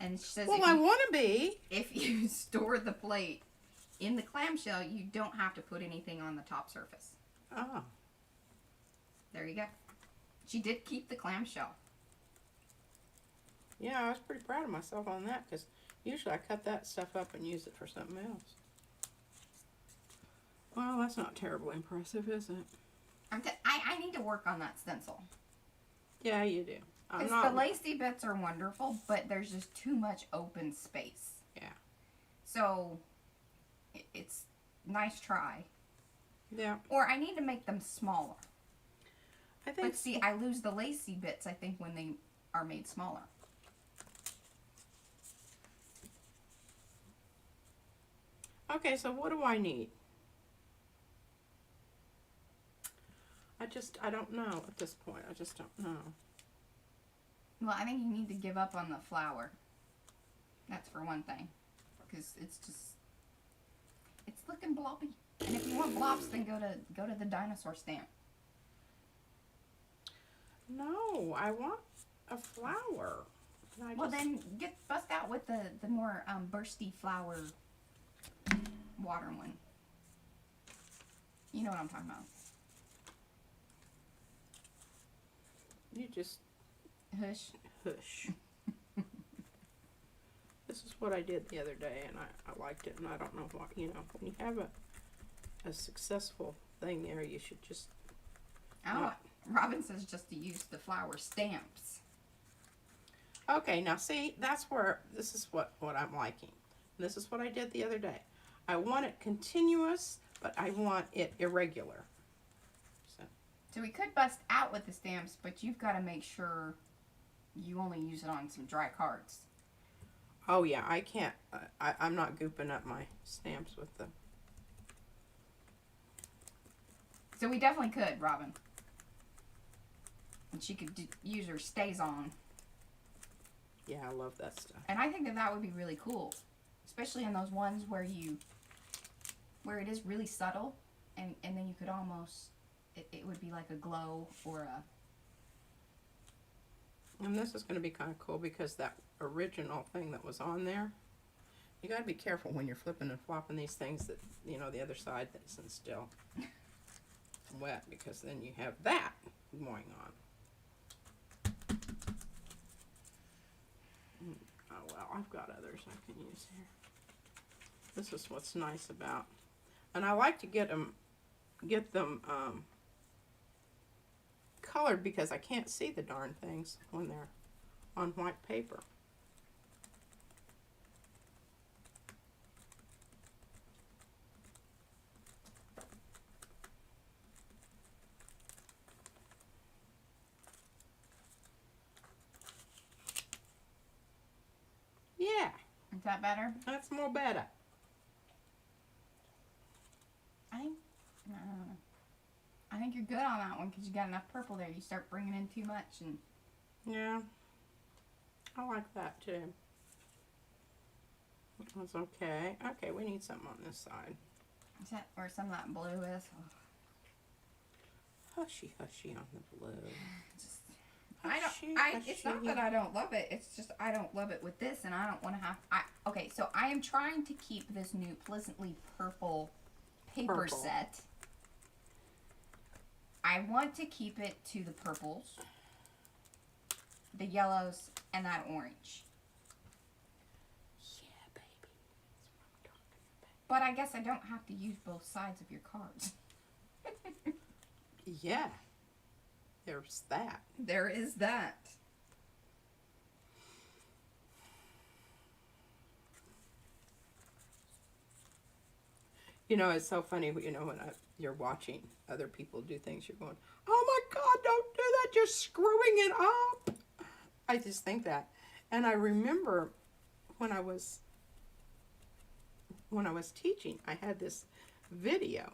And she says, well, I want to be. If you store the plate in the clamshell, you don't have to put anything on the top surface. Oh. There you go. She did keep the clamshell. Yeah, I was pretty proud of myself on that because usually I cut that stuff up and use it for something else. Well, that's not terribly impressive, is it? I need to work on that stencil. Yeah, you do. Because the lacy bits are wonderful, but there's just too much open space. Yeah. So, it's nice try. Yeah. Or I need to make them smaller. I think. But see, I lose the lacy bits, I think, when they are made smaller. Okay, so what do I need? I don't know at this point. I just don't know. Well, I think you need to give up on the flower. That's for one thing. Because it's looking blobby. And if you want blobs, then go to the dinosaur stamp. No, I want a flower. Well, then bust out with the more bursty flower water one. You know what I'm talking about. You just Hush. hush. This is what I did the other day, and I liked it, and I don't know why. You know, when you have a successful thing there, you should just. Oh, Robin says just to use the flower stamps. Okay, now see, that's where this is what I'm liking. This is what I did the other day. I want it continuous, but I want it irregular. So we could bust out with the stamps, but you've got to make sure you only use it on some dry cards. Oh yeah, I can't. I'm not gooping up my stamps with the. So we definitely could, Robin. And she could use her stays on. Yeah, I love that stuff. And I think that would be really cool, especially in those ones where it is really subtle, and then you could almost. It would be like a glow or a... And this is going to be kind of cool because that original thing that was on there, you gotta be careful when you're flipping and flopping these things that, you know, the other side that isn't still wet, because then you have that going on. Oh well, I've got others I can use here. This is what's nice about, and I like to get them colored because I can't see the darn things when they're on white paper. Yeah, Is that better? that's more better. I think you're good on that one because you got enough purple there. You start bringing in too much, and Yeah, I like that too. That's okay. Okay, we need something on this side. is that where some of that blue is? Oh, Hushy, hushy on the blue. just, Hushy, it's hushy. not that I don't love it. It's just I don't love it with this, and I don't want to have. Okay, so I am trying to keep this new pleasantly purple paper Purple. set. I want to keep it to the purples, the yellows, and that orange. Yeah, baby. That's what I'm talking about. But I guess I don't have to use both sides of your cards. Yeah, there's that. There is that. You know, it's so funny, you know, when you're watching other people do things, you're going, oh my God, don't do that, you're screwing it up. I just think that. And I remember when I was teaching, I had this video,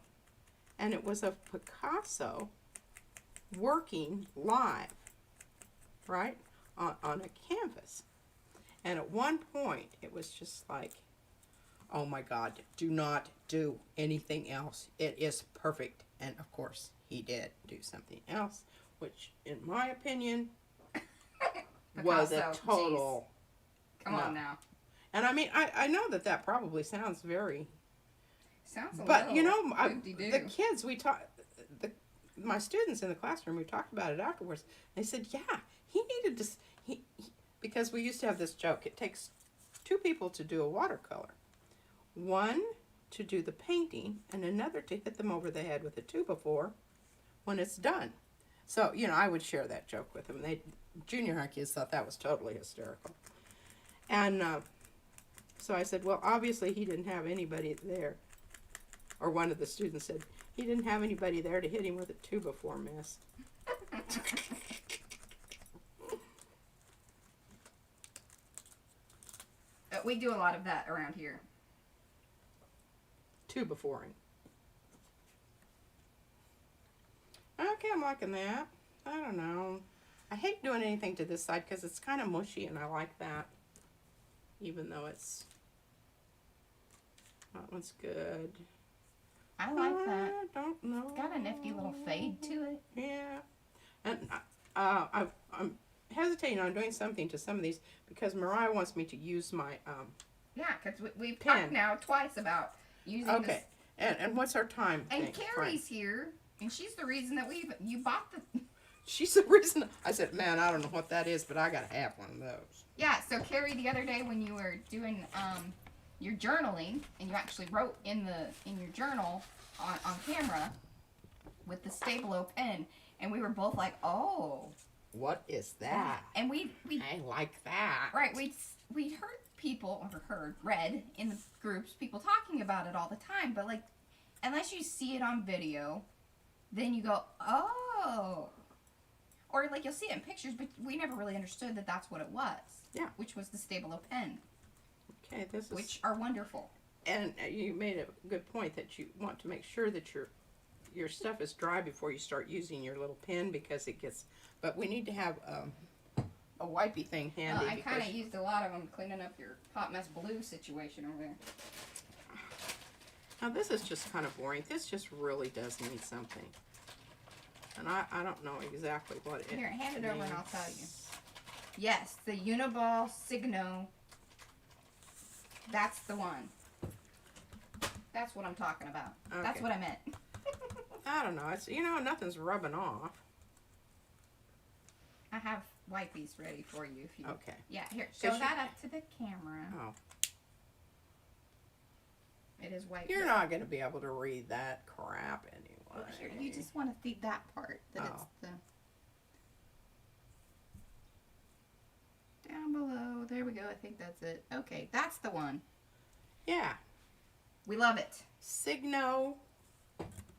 and it was of Picasso working live, right, on a canvas. And at one point, it was just like, oh my God, do not do anything else. It is perfect. And of course, he did do something else, which in my opinion was a Picasso, total. Come on now. And I mean, I know that probably sounds very, Sounds a but little you know, whoop-de-doo. the kids, my students in the classroom, we talked about it afterwards. They said, yeah, he needed to, because we used to have this joke, it takes two people to do a watercolor. One to do the painting, and another to hit them over the head with a 2x4 when it's done. So, you know, I would share that joke with them. Junior high kids thought that was totally hysterical. And so I said, well, obviously he didn't have anybody there. Or one of the students said, he didn't have anybody there to hit him with a 2x4, miss. We do a lot of that around here. 2x4ing. Okay, I'm liking that. I don't know. I hate doing anything to this side because it's kind of mushy, and I like that. Even though it's... That one's good. I like that. I don't know. It's got a nifty little fade to it. Yeah. And I'm hesitating on doing something to some of these because Mariah wants me to use my... Yeah, because we've Pen. talked now twice about using Okay. this. And what's our time And thing? Carrie's here, and she's the reason that you bought the... She's the reason. I said, man, I don't know what that is, but I got to have one of those. Yeah, so Carrie, the other day when you were doing your journaling, and you actually wrote in your journal on camera with the Stabilo pen, and we were both like, oh. What is that? And we I like that. right, we'd heard people, or read in the groups, people talking about it all the time, but like, unless you see it on video, then you go, oh. Or like you'll see it in pictures, but we never really understood that that's what it was. Yeah. Which was the Stabilo pen, Okay, this is... which are wonderful. And you made a good point that you want to make sure that your stuff is dry before you start using your little pen because it gets... But we need to have a wipey thing handy. I kind of because- used a lot of them cleaning up your hot mess blue situation over there. Now this is just kind of boring. This just really does need something. And I don't know exactly what it Here, hand it over and I'll tell you. means. Yes, the Uniball Signo That's the one. That's what I'm talking about. That's Okay. what I meant. I don't know. It's, you know, nothing's rubbing off. I have wipies ready for you if you. Okay. Yeah, here. Show Cause that up to the camera. Oh, It is white. you're not going to be able to read that crap anyway. Well, here, you just want to see that part. That it's Oh. the. Down below. There we go. I think that's it. Okay, that's the one. Yeah. We love it. Signo.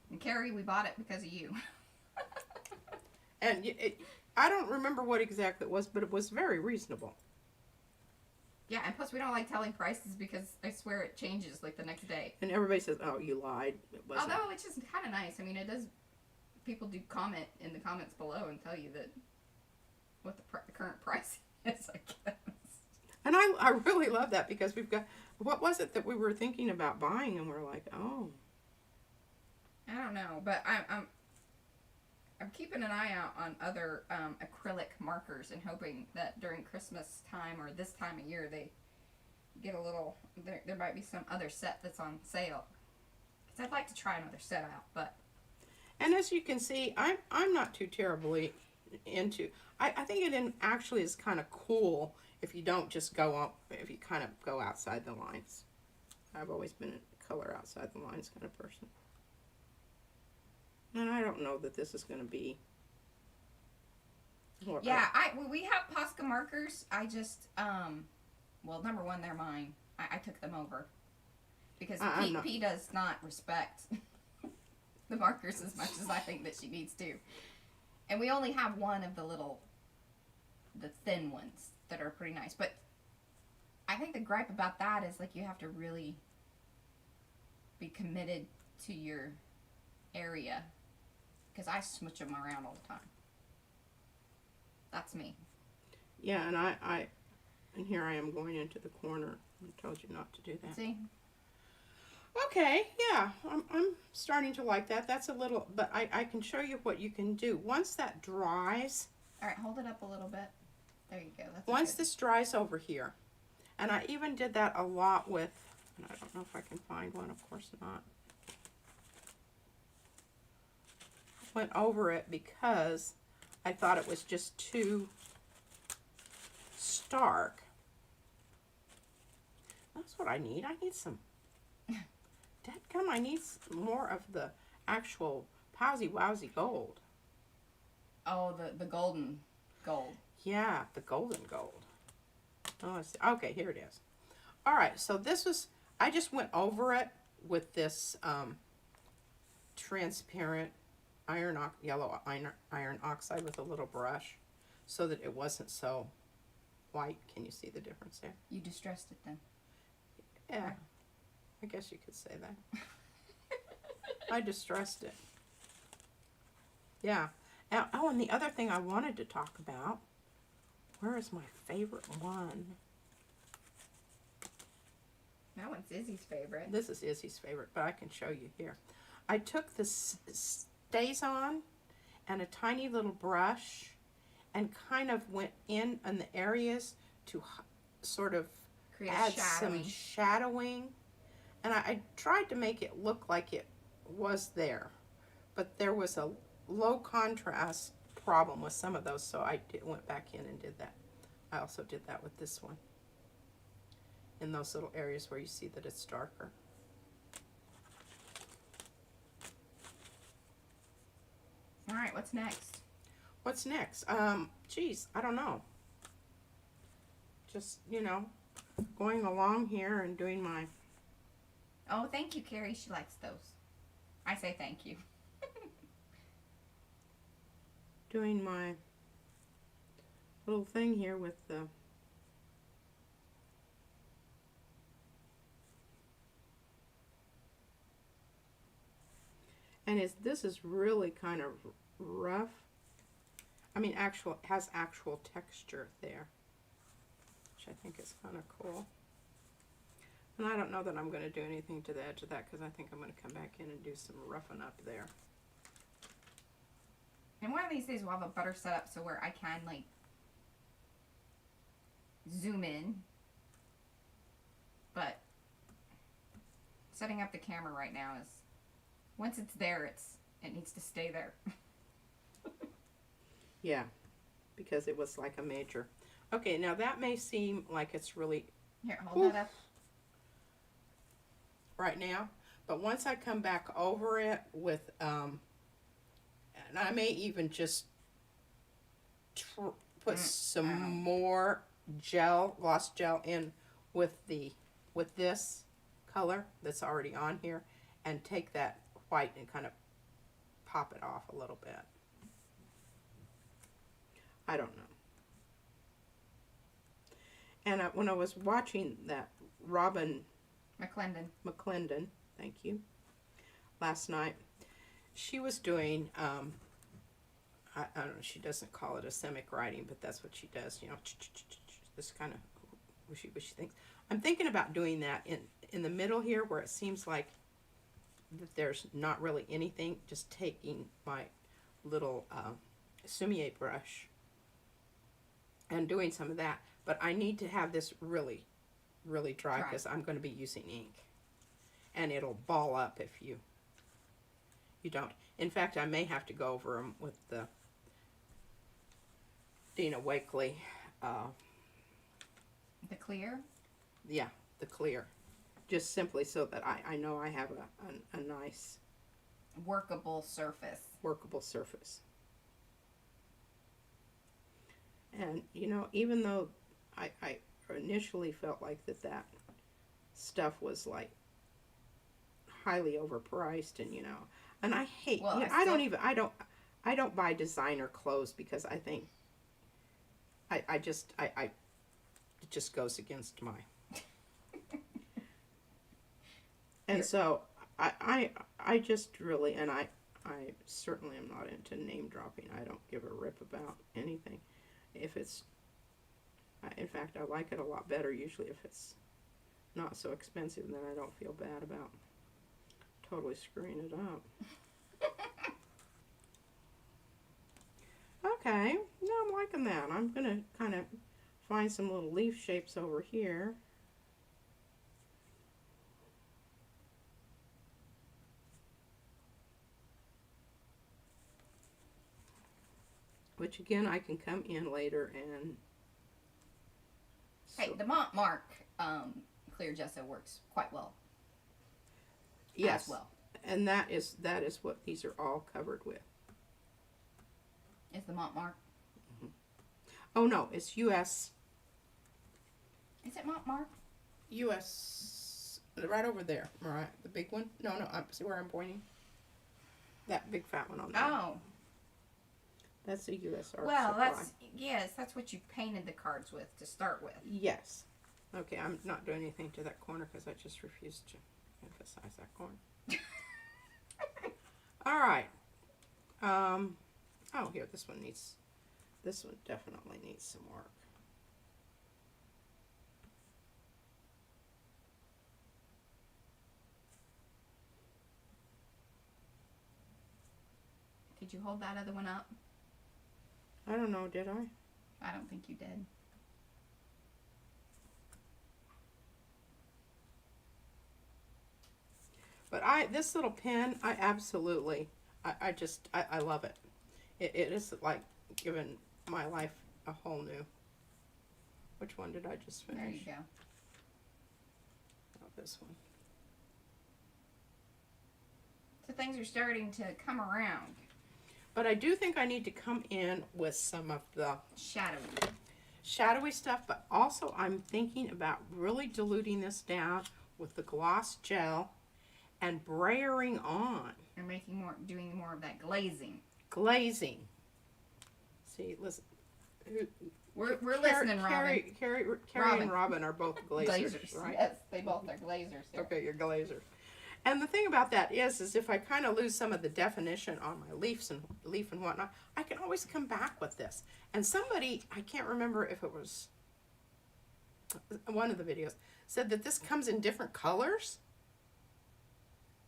And Carrie, we bought it because of you. And I don't remember what exactly it was, but it was very reasonable. Yeah, and plus we don't like telling prices because I swear it changes like the next day. And everybody says, "Oh, you lied. It wasn't." Although it's just kind of nice. I mean, it does. People do comment in the comments below and tell you that what the current price is, I guess. And I really love that because we've got, what was it that we were thinking about buying, and we're like, oh. I don't know, but I'm keeping an eye out on other acrylic markers and hoping that during Christmas time or this time of year they get a little. There might be some other set that's on sale. Because I'd like to try another set out, but. And as you can see, I'm not too terribly into. I think it actually is kind of cool if you don't just go up. If you kind of go outside the lines. I've always been a color outside the lines kind of person. And I don't know that this is going to be. Yeah, we have Posca markers. I just well, number one, they're mine. I took them over because P does not respect the markers as much as I think that she needs to. And we only have one of the thin ones that are pretty nice. But I think the gripe about that is like you have to really be committed to your area. Because I switch them around all the time. That's me. Yeah, and and here I am going into the corner. I told you not to do that. See? Okay, yeah, I'm starting to like that. That's a little, but I can show you what you can do. Once that dries. All right, hold it up a little bit. There you go. That's Once good. this dries over here, and I even did that a lot with, and I don't know if I can find one, of course not. Went over it because I thought it was just too stark. That's what I need. I need some, dadgum, I need more of the actual Powsy Wowsy gold. Oh, the golden gold. Yeah, the golden gold. Oh, let's see. Okay, here it is. All right, so this was, I just went over it with this transparent yellow iron oxide with a little brush so that it wasn't so white. Can you see the difference there? You distressed it then. Yeah, I guess you could say that. I distressed it. Yeah. Oh, and the other thing I wanted to talk about, where is my favorite one? That one's Izzy's favorite. This is Izzy's favorite, but I can show you here. I took the Stays On and a tiny little brush and kind of went in the areas to sort of Create add shadowing. some shadowing. And I tried to make it look like it was there, but there was a low contrast problem with some of those, so I went back in and did that. I also did that with this one in those little areas where you see that it's darker. All right, what's next? What's next? Geez, I don't know. Just, you know, going along here and doing my, Oh, thank you, Carrie. She likes those. I say thank you. doing my little thing here with the, and this is really kind of rough. I mean, has actual texture there, which I think is kind of cool. And I don't know that I'm going to do anything to the edge of that because I think I'm going to come back in and do some roughing up there. And one of these days we'll have a better setup so where I can like zoom in. But setting up the camera right now is, once it's there, it needs to stay there. Yeah, because it was like a major. Okay, now that may seem like it's really Here, hold that up. right now, but once I come back over it with, and I may even just put some more gloss gel in with this color that's already on here, and take that white and kind of pop it off a little bit. I don't know. And when I was watching that Robin McClendon, thank you, last night, she was doing, I don't know, she doesn't call it a semic writing, but that's what she does, you know, this kind of wishy-wishy things. I'm thinking about doing that in the middle here where it seems like that there's not really anything, just taking my little Sumier brush and doing some of that. But I need to have this really, really dry because I'm going to be using ink. And it'll ball up if you don't. In fact, I may have to go over them with the Dina Wakley. The clear? Yeah, the clear. Just simply so that I know I have a nice Workable surface. And, you know, even though I initially felt like that stuff was like highly overpriced, and, you know, and I hate, Well, I don't buy designer clothes because I think it just goes against my, and so I just really, and I certainly am not into name dropping. I don't give a rip about anything. If it's, in fact, I like it a lot better usually if it's not so expensive, and then I don't feel bad about totally screwing it up. Okay, no, I'm liking that. I'm going to kind of find some little leaf shapes over here. Which again, I can come in later and... Hey, the Montmark clear gesso works quite well. Yes, as well. And that is what these are all covered with. Is the Montmark? Mm-hmm. Oh no, it's U.S. Is it Montmark? U.S. right over there, right? The big one. No, see where I'm pointing? That big fat one on there. Oh. That's a U.S. art Well, supply. that's what you painted the cards with to start with. Yes. Okay, I'm not doing anything to that corner because I just refuse to emphasize that corner. All right. Oh, here, this one definitely needs some work. Did you hold that other one up? I don't know, did I? I don't think you did. But this little pen, I absolutely, I love it. It is like giving my life a whole new. Which one did I just finish? There you go. Oh, this one. So things are starting to come around. But I do think I need to come in with some of the shadowy stuff, but also I'm thinking about really diluting this down with the gloss gel and brayering on. You're doing more of that glazing. Glazing. See, listen. We're listening, Robin. Carrie and Robin are both glazers, right? Yes, they both are glazers here. Okay, you're glazers. And the thing about that is if I kind of lose some of the definition on my leaf and whatnot, I can always come back with this. And somebody, I can't remember if it was one of the videos, said that this comes in different colors.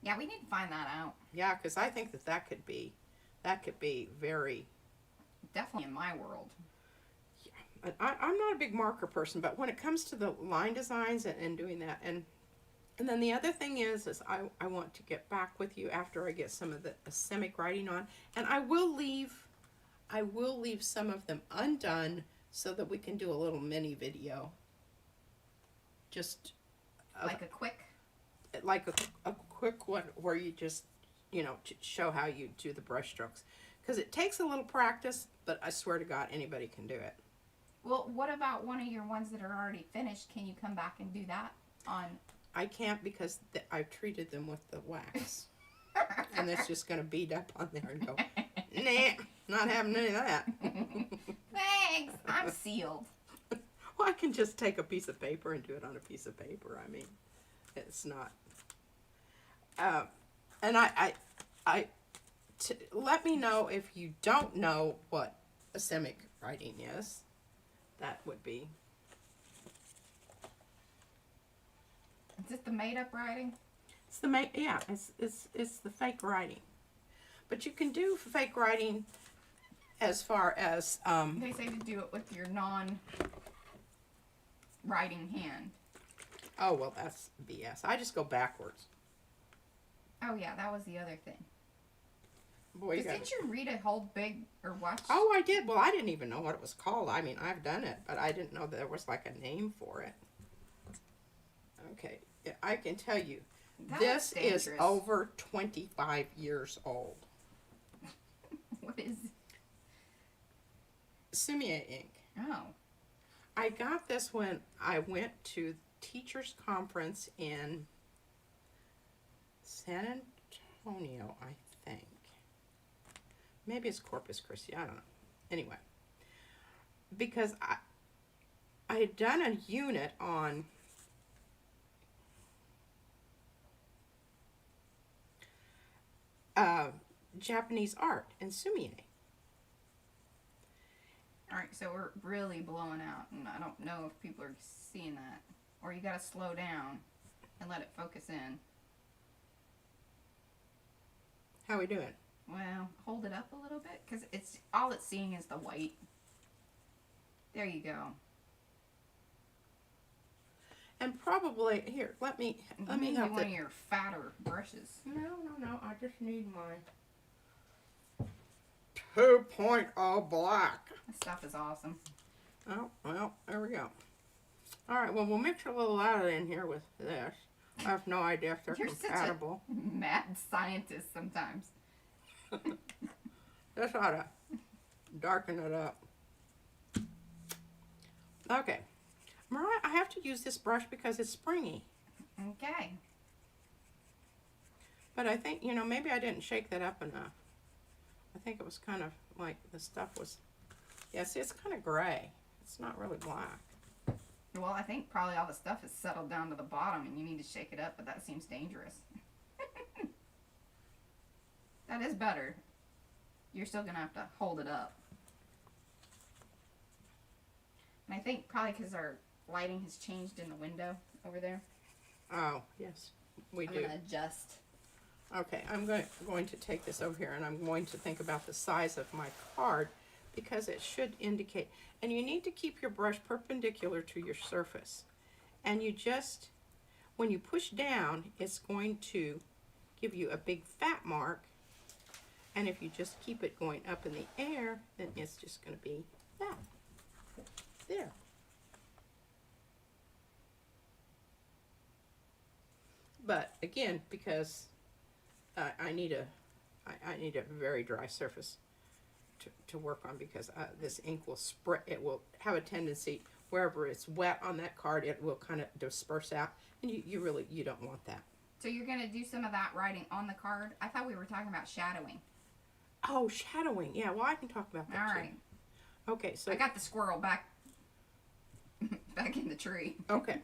Yeah, we need to find that out. Yeah, because I think that could be very... Definitely in my world. I'm not a big marker person, but when it comes to the line designs and doing that, and then the other thing is I want to get back with you after I get some of the Asemic writing on, and I will leave some of them undone so that we can do a little mini video. Just Like a quick. like a quick one where you just, you know, show how you do the brush strokes. Because it takes a little practice, but I swear to God, anybody can do it. Well, what about one of your ones that are already finished? Can you come back and do that on? I can't because I've treated them with the wax. And it's just going to bead up on there and go, nah, not having any of that. Thanks, I'm sealed. Well, I can just take a piece of paper and do it on a piece of paper. I mean, it's not. And let me know if you don't know what Asemic writing is. That would be. Is it the made-up writing? It's it's the fake writing. But you can do fake writing as far as They say to do it with your non-writing hand. oh well, that's BS. I just go backwards. Oh yeah, that was the other thing. Boy, you Didn't you read a whole big or watch? Oh, I did. Well, I didn't even know what it was called. I mean, I've done it, but I didn't know there was like a name for it. Okay, yeah, I can tell you, this is over 25 years old. What is? Sumie ink. Oh. I got this when I went to teachers conference in San Antonio, I think. Maybe it's Corpus Christi, I don't know. Anyway, because I had done a unit on Japanese art and sumie. Alright, so we're really blowing out, and I don't know if people are seeing that. Or you gotta slow down and let it focus in. How we doing? Well, hold it up a little bit, because all it's seeing is the white. There you go. And probably, here, let me You need help one it. of your fatter brushes. No, I just need my 2.0 black. This stuff is awesome. Oh, well, there we go. All right, well, we'll mix a little of it in here with this. I have no idea if they're You're compatible. such a mad scientist sometimes. Just ought to darken it up. Okay. Mariah, I have to use this brush because it's springy. Okay. But I think, you know, maybe I didn't shake that up enough. I think it was kind of like the stuff was, yeah, see, it's kind of gray. It's not really black. Well, I think probably all the stuff is settled down to the bottom and you need to shake it up, but that seems dangerous. That is better. You're still going to have to hold it up. And I think probably because our lighting has changed in the window over there. Oh, yes, we I'm do. going to adjust. Okay, I'm going to take this over here and I'm going to think about the size of my card because it should indicate, and you need to keep your brush perpendicular to your surface. And you just, when you push down, it's going to give you a big fat mark. And if you just keep it going up in the air, then it's just going to be that. There. But again, because I need a very dry surface to work on, because this ink will spread. It will have a tendency wherever it's wet on that card, it will kind of disperse out, and you really don't want that. So you're going to do some of that writing on the card? I thought we were talking about shadowing. Oh, shadowing. Yeah, well, I can talk about that All too. right. Okay, so I got the squirrel back in the tree. okay.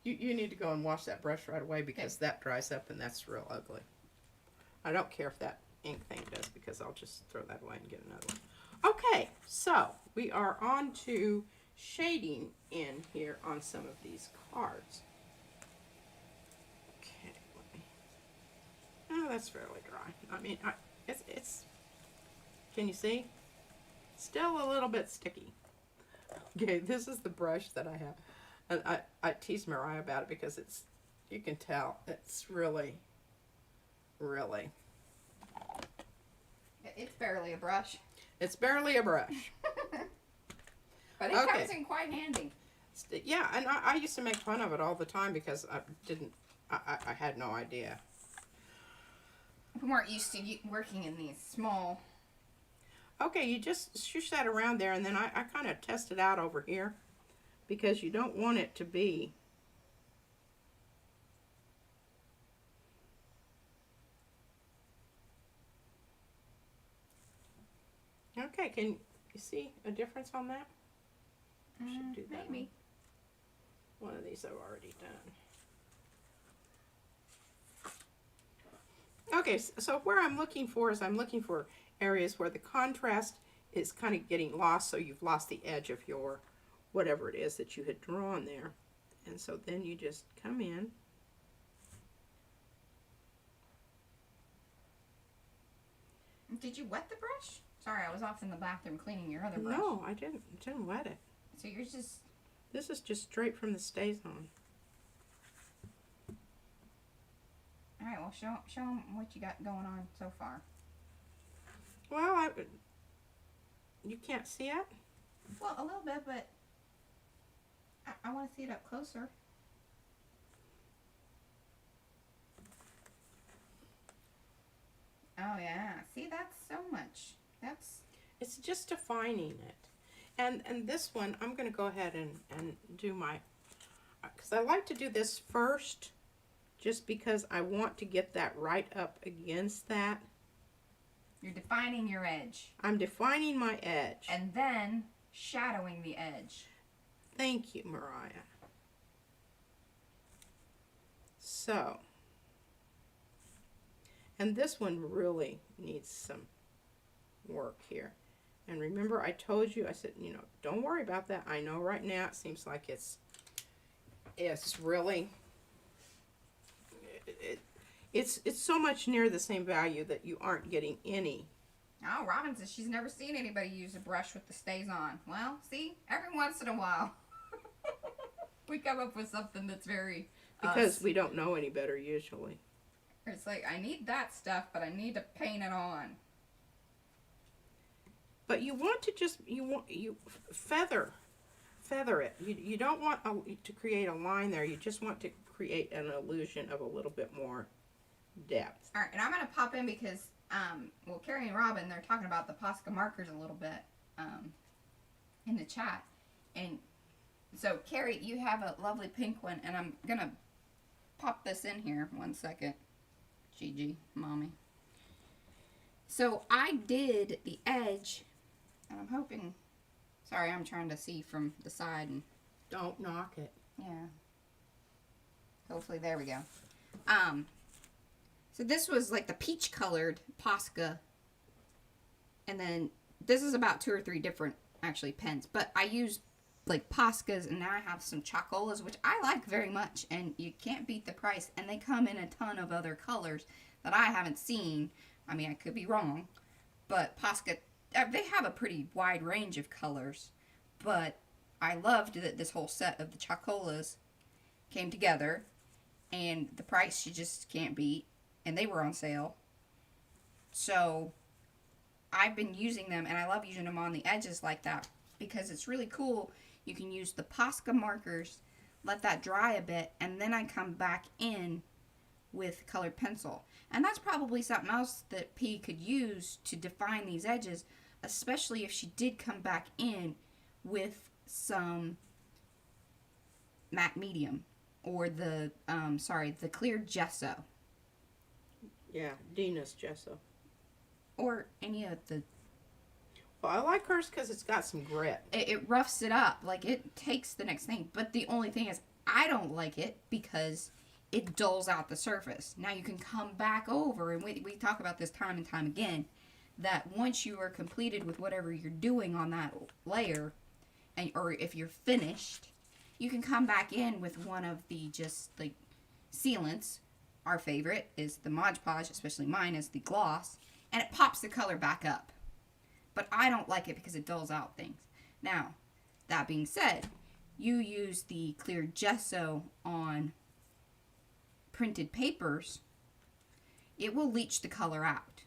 You need to go and wash that brush right away because that dries up and that's real ugly. I don't care if that ink thing does because I'll just throw that away and get another one. Okay, so we are on to shading in here on some of these cards. Okay, let me. Oh, that's fairly dry. I mean, it's. Can you see? Still a little bit sticky. Okay, this is the brush that I have. And I tease Mariah about it because it's, you can tell, it's really. It's barely a brush. It's barely a brush. But it Okay. comes in quite handy. Yeah, and I used to make fun of it all the time because I had no idea. We weren't used to working in these small. Okay, you just shush that around there, and then I kind of test it out over here because you don't want it to be. Okay, can you see a difference on that? I should do that. Maybe. One of these I've already done. Okay, so where I'm looking for is I'm looking for areas where the contrast is kind of getting lost, so you've lost the edge of your whatever it is that you had drawn there. And so then you just come in. Did you wet the brush? Sorry, I was off in the bathroom cleaning your other brush. No, I didn't wet it. So you're just. This is just straight from the StazOn. All right. Well, show them what you got going on so far. Well, you can't see it? Well, a little bit, but I want to see it up closer. Oh yeah. See, that's so much. That's. It's just defining it. And this one, I'm going to go ahead and do my, because I like to do this first, just because I want to get that right up against that. You're defining your edge. I'm defining my edge. And then shadowing the edge. Thank you, Mariah. So, and this one really needs some work here. And remember, I told you, I said, you know, don't worry about that. I know right now it seems like it's really, it's so much near the same value that you aren't getting any. Oh, Robin says she's never seen anybody use a brush with the StazOn. Well, see, every once in a while, we come up with something that's very Because we don't know any better usually. It's like, I need that stuff, but I need to paint it on. But you want to just, you feather it. You don't want to create a line there. You just want to create an illusion of a little bit more depth. All right, and I'm going to pop in because, well, Carrie and Robin, they're talking about the Posca markers a little bit in the chat. And so, Carrie, you have a lovely pink one, and I'm going to pop this in here. 1 second. Gigi, mommy. So, I did the edge, and I'm hoping, sorry, I'm trying to see from the side. And Don't knock it. yeah. Hopefully, there we go. So this was like the peach colored Posca. And then this is about 2 or 3 different actually pens. But I used like Poscas, and now I have some Chocolas, which I like very much. And you can't beat the price. And they come in a ton of other colors that I haven't seen. I mean, I could be wrong. But Posca, they have a pretty wide range of colors. But I loved that this whole set of the Chocolas came together. And the price you just can't beat. And they were on sale. So I've been using them, and I love using them on the edges like that because it's really cool. You can use the Posca markers, let that dry a bit, and then I come back in with colored pencil. And that's probably something else that P could use to define these edges, especially if she did come back in with some matte medium or the clear gesso. Yeah, Dina's gesso. Or any of the... Well, I like hers because it's got some grit. It roughs it up. Like, it takes the next thing. But the only thing is, I don't like it because it dulls out the surface. Now, you can come back over, and we talk about this time and time again, that once you are completed with whatever you're doing on that layer, or if you're finished, you can come back in with one of the just, like, sealants. Our favorite is the Mod Podge, especially mine, is the gloss, and it pops the color back up. but I don't like it because it dulls out things. Now, that being said, you use the clear gesso on printed papers, it will leach the color out.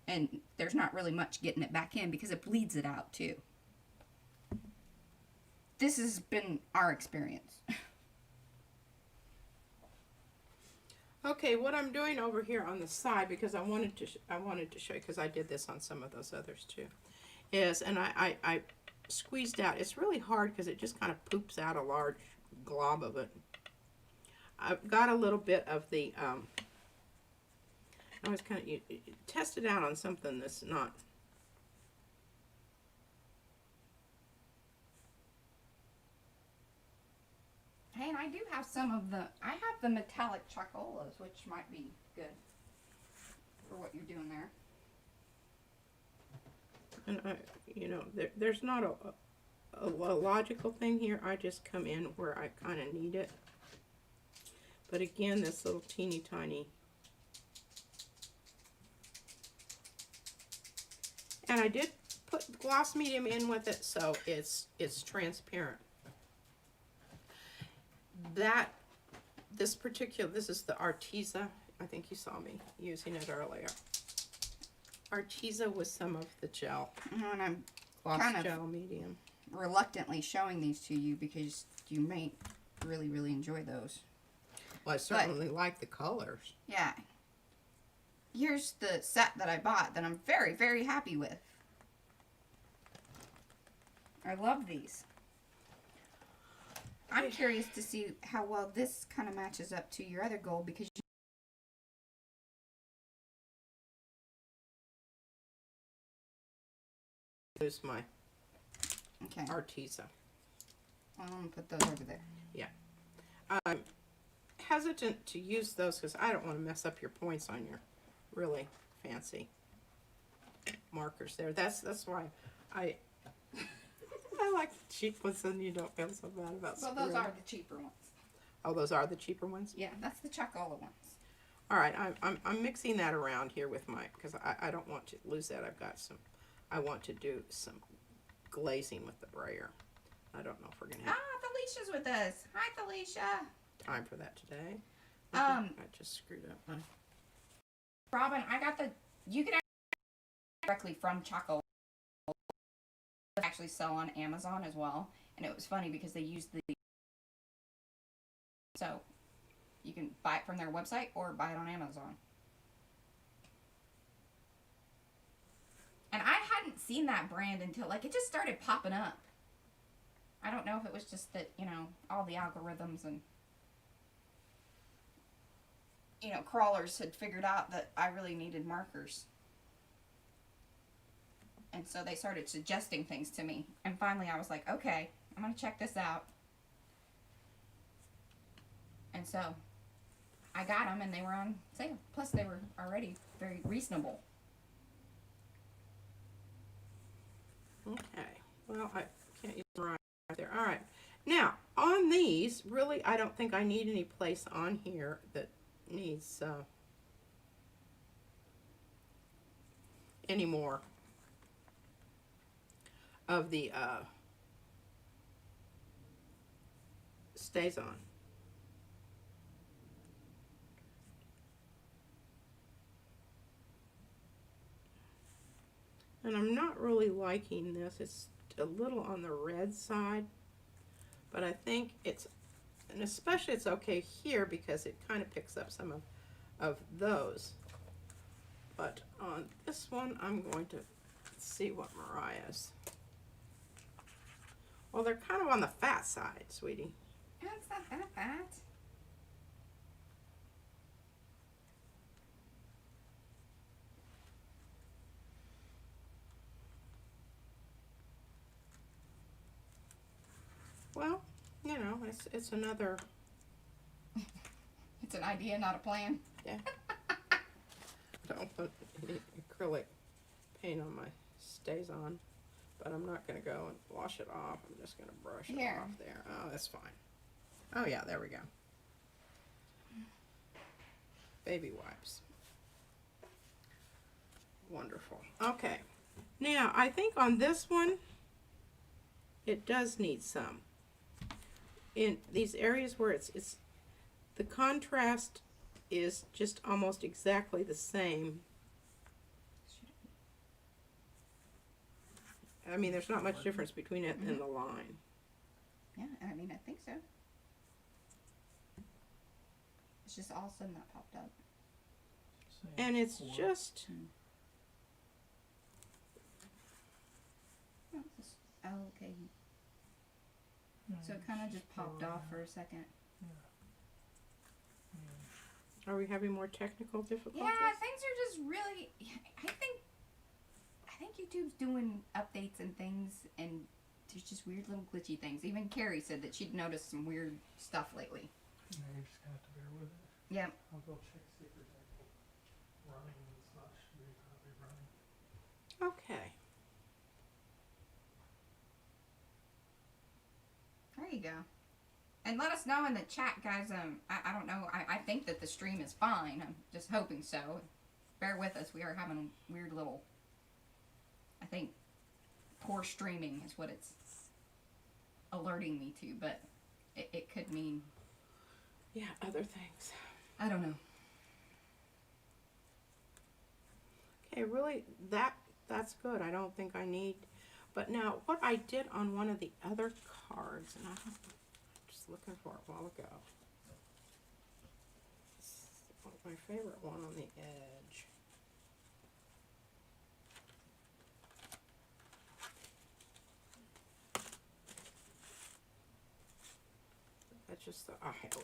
And there's not really much getting it back in because it bleeds it out too. This has been our experience. Okay, what I'm doing over here on the side, because I wanted to show you, because I did this on some of those others too, is, and I squeezed out. It's really hard because it just kind of poops out a large glob of it. I've got a little bit of the, I was kind of, you test it out on something that's not. Hey, and I do have some of the, I have the metallic chocolas, which might be good for what you're doing there. And there's not a logical thing here. I just come in where I kind of need it. But again, this little teeny tiny. And I did put gloss medium in with it, so it's transparent. This is the Arteza. I think you saw me using it earlier. Arteza with some of the gel. And I'm Gloss kind of gel medium. reluctantly showing these to you because you may really, really enjoy those. Well, I certainly like the colors. Yeah. Here's the set that I bought that I'm very, very happy with. I love these. I'm curious to see how well this kind of matches up to your other goal because Here's my okay. Arteza. I'm gonna put those over there. Yeah. I'm hesitant to use those because I don't want to mess up your points on your really fancy markers there. That's why I like the cheap ones, and you don't feel so bad about Well, screwing. those are the cheaper ones. Oh, those are the cheaper ones? Yeah, that's the chocola ones. All right, I'm mixing that around here with my, because I don't want to lose that. I've got some, I want to do some glazing with the brayer. I don't know if we're going to have Felicia's with us. Hi, Felicia. time for that today. I just screwed up my... Robin, I got the, you can actually directly from Choco actually sell on Amazon as well. And it was funny because they used the, so you can buy it from their website or buy it on Amazon. And I hadn't seen that brand until, like, it just started popping up. I don't know if it was just that, you know, all the algorithms and, you know, crawlers had figured out that I really needed markers. And so they started suggesting things to me. And finally I was like, okay, I'm going to check this out. And so I got them and they were on sale. Plus they were already very reasonable. Okay, well, I can't use the right there. All right, now on these, really, I don't think I need any place on here that needs any more of the stays on. And I'm not really liking this. It's a little on the red side, but I think it's, and especially it's okay here because it kind of picks up some of those. But on this one, I'm going to see what Mariah's. Well, they're kind of on the fat side, sweetie. Yeah, it's not that bad. Well, you know, it's another. It's an idea, not a plan. Yeah. Don't put any acrylic paint on my stays on, but I'm not going to go and wash it off. I'm just going to brush it Here. off there. Oh, that's fine. Oh, yeah, there we go. Baby wipes. Wonderful. Okay. Now, I think on this one, it does need some. In these areas where it's the contrast is just almost exactly the same. I mean, there's not much difference between it and the line. Yeah, I mean, I think so. It's just all of a sudden that popped up. And it's just, Oh, okay. So it kind of just popped off for a second. are we having more technical difficulties? Yeah, things are just really. I think YouTube's doing updates and things, and there's just weird little glitchy things. Even Carrie said that she'd noticed some weird stuff lately. Yeah, you're just gonna have to bear with it. Yeah. I'll go check see if there's anything running and it's not should be running. Okay. There you go. And let us know in the chat, guys. I don't know. I think that the stream is fine. I'm just hoping so. Bear with us. We are having weird little. I think poor streaming is what it's alerting me to, but it could mean. Yeah, other things. I don't know. Okay, really, that's good. I don't think I need. But now, what I did on one of the other cards, and I'm just looking for it a while ago. It's my favorite one on the edge. That's just the, oh, here we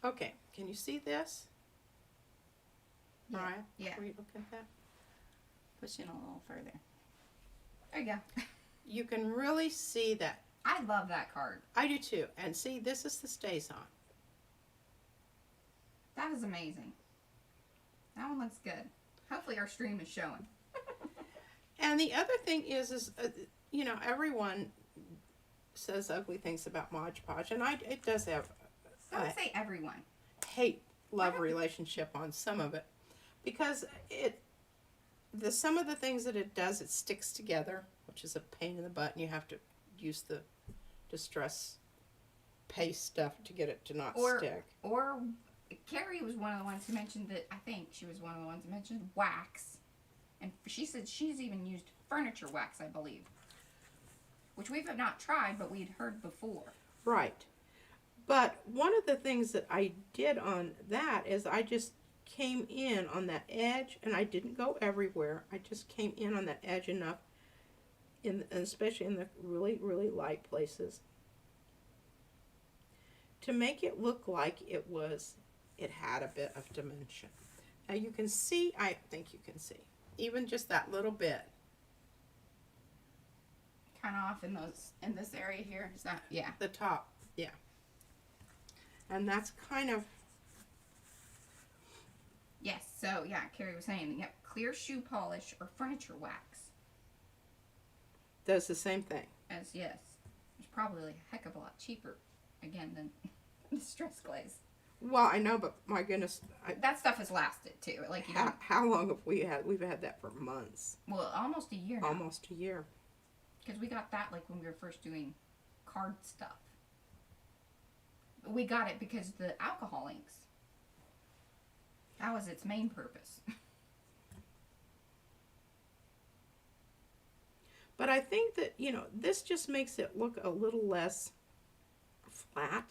are. Okay, can you see this? Yeah. Mariah, Yeah. before you look at that? Push in a little further. There you go. You can really see that. I love that card. I do too. And see, this is the StazOn. That is amazing. That one looks good. Hopefully our stream is showing. And the other thing is you know, everyone says ugly things about Mod Podge, and it does have I would say everyone. hate-love relationship on some of it, because some of the things that it does, it sticks together, which is a pain in the butt, and you have to use the distress paste stuff to get it to not stick. Or Carrie was one of the ones who mentioned that. I think she was one of the ones who mentioned wax, and she said she's even used furniture wax, I believe, which we have not tried, but we'd heard before. Right. But one of the things that I did on that is I just came in on that edge, and I didn't go everywhere. I just came in on that edge enough, and especially in the really, really light places, to make it look like it had a bit of dimension. Now you can see, I think you can see, even just that little bit. Kind of off in this area here. Is that, yeah. The top, yeah. And that's kind of, Yes, so yeah, Carrie was saying, yep, clear shoe polish or furniture wax. does the same thing. As yes, it's probably a heck of a lot cheaper, again, than distress glaze. Well, I know, but my goodness, That stuff has lasted too. Like you don't, how long have we had? We've had that for months. well, almost a year now. Almost a year. Because we got that like when we were first doing card stuff. We got it because the alcohol inks. That was its main purpose. But I think that, you know, this just makes it look a little less flat,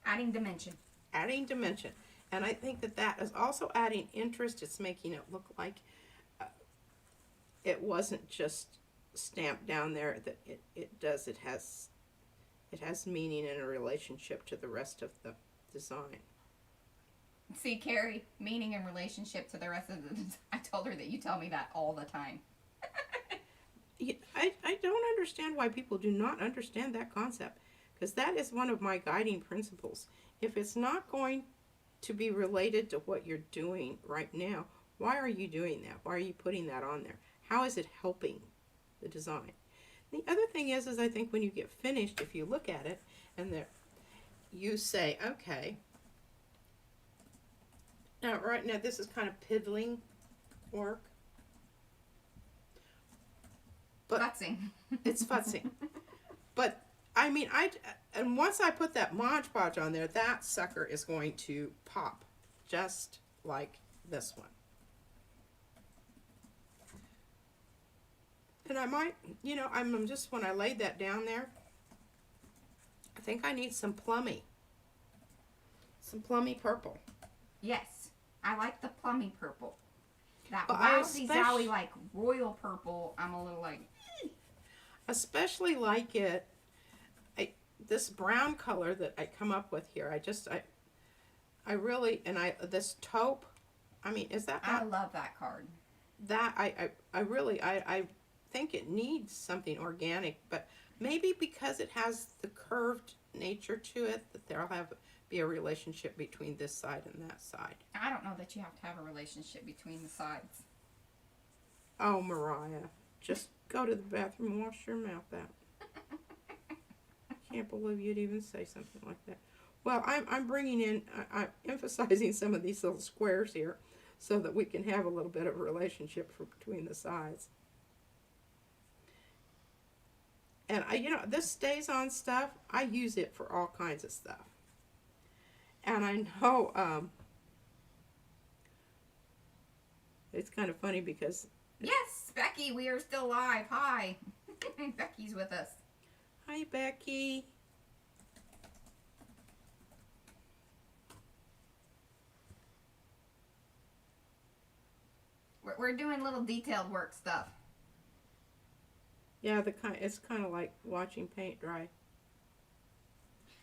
Adding dimension. adding dimension. And I think that that is also adding interest. It's making it look like it wasn't just stamped down there. That it has meaning and a relationship to the rest of the design. See, Carrie, meaning in relationship to the rest of the. I told her that you tell me that all the time. I don't understand why people do not understand that concept, because that is one of my guiding principles. If it's not going to be related to what you're doing right now, why are you doing that? Why are you putting that on there? How is it helping the design? The other thing is I think when you get finished, if you look at it and you say, okay, now right now this is kind of piddling work. But Futzing. it's futzing. But I mean, and once I put that Mod Podge on there, that sucker is going to pop, just like this one. And I might, you know, I'm just, when I laid that down there, I think I need some plummy purple. Yes, I like the plummy purple. That But I wowzy zowie like royal purple, I'm a little like. Especially like it, this brown color that I come up with here. I really, and this taupe. I mean, is that? I love that card. That I really think it needs something organic, but maybe because it has the curved nature to it, that there'll be a relationship between this side and that side. I don't know that you have to have a relationship between the sides. Oh, Mariah, just go to the bathroom and wash your mouth out. I can't believe you'd even say something like that. Well, I'm bringing in, I'm emphasizing some of these little squares here so that we can have a little bit of a relationship between the sides. And you know, this stays on stuff. I use it for all kinds of stuff. And I know, it's kind of funny because... Yes, Becky, we are still live. Hi. Becky's with us. Hi, Becky. We're doing little detailed work stuff. Yeah, it's kind of like watching paint dry.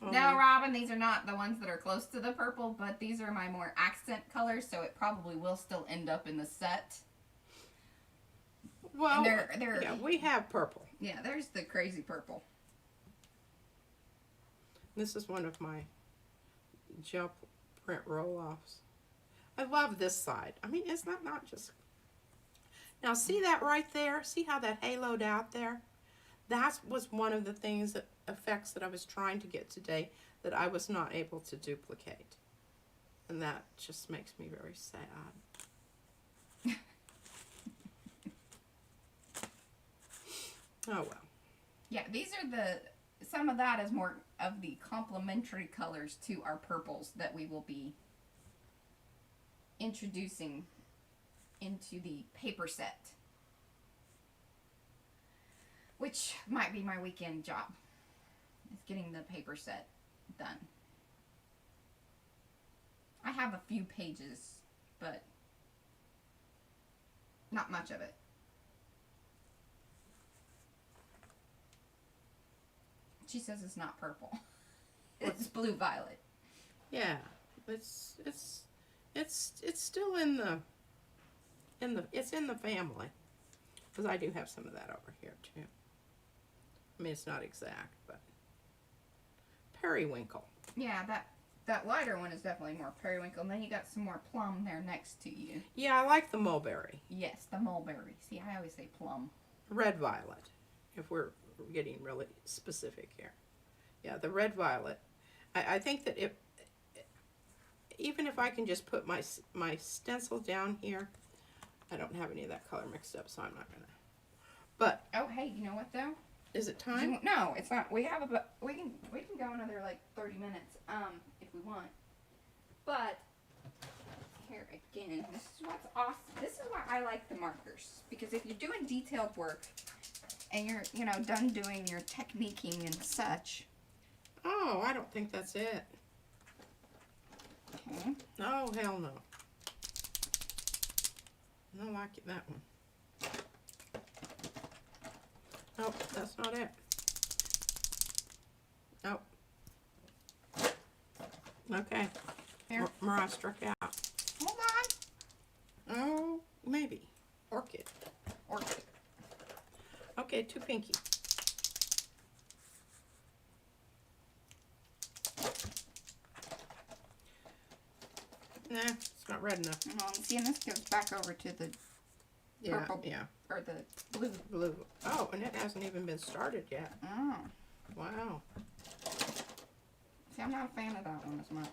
Oh, No, Robin, these are not the ones that are close to the purple, but these are my more accent colors, so it probably will still end up in the set. well, And they're yeah, we have purple. yeah, there's the crazy purple. This is one of my gel print roll-offs. I love this side. I mean, it's not just... Now, see that right there? See how that haloed out there? That was one of the effects that I was trying to get today that I was not able to duplicate. And that just makes me very sad. Oh, well. Yeah, these are some of that is more of the complementary colors to our purples that we will be introducing into the paper set, which might be my weekend job, is getting the paper set done. I have a few pages, but not much of it. She says it's not purple. It's blue violet. Yeah, it's still in the family, because I do have some of that over here too. I mean, it's not exact, but periwinkle. Yeah, that lighter one is definitely more periwinkle, and then you got some more plum there next to you. Yeah, I like the mulberry. Yes, the mulberry. See, I always say plum. Red violet, if we're getting really specific here. Yeah, the red violet. I think that even if I can just put my stencil down here, I don't have any of that color mixed up, so I'm not gonna. But Oh, hey, you know what though? is it time? No, it's not. We have we can go another like 30 minutes, if we want. But here again, this is what's awesome. This is why I like the markers, because if you're doing detailed work and you're done doing your techniquing and such. Oh, I don't think that's it. Okay. Oh, hell no. I don't like that one. Nope, that's not it. Nope. Okay. Here. Mariah struck out. Hold on. Oh, maybe. Orchid. Orchid. Okay, too pinky. Nah, it's not red enough. See, and this goes back over to the Yeah, purple. yeah. Or the blue. Blue. Oh, and it hasn't even been started yet. Oh. Wow. See, I'm not a fan of that one as much.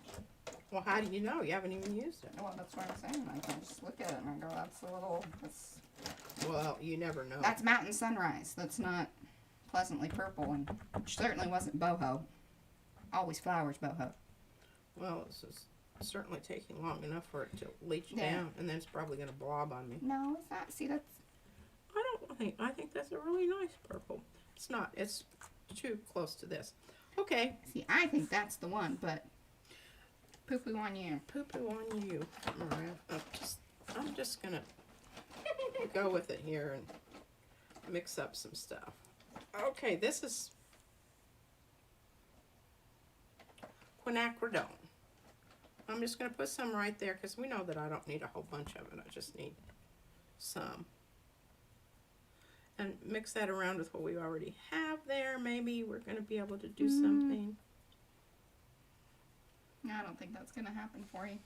Well, how do you know? You haven't even used it. Well, that's what I'm saying. I can just look at it and I go, that's a little, Well, you never know. That's Mountain Sunrise. That's not Pleasantly Purple, and certainly wasn't boho. Always flowers boho. Well, this is certainly taking long enough for it to leach Yeah. down, and then it's probably going to blob on me. No, it's not. See, that's I think that's a really nice purple. It's not. It's too close to this. Okay. see. I think that's the one, but poo poo on you. Poo-poo on you, Maria. I'm just going to go with it here and mix up some stuff. Okay, this is quinacridone. I'm just going to put some right there because we know that I don't need a whole bunch of it. I just need some. And mix that around with what we already have there. Maybe we're going to be able to do something. No, I don't think that's gonna happen for you.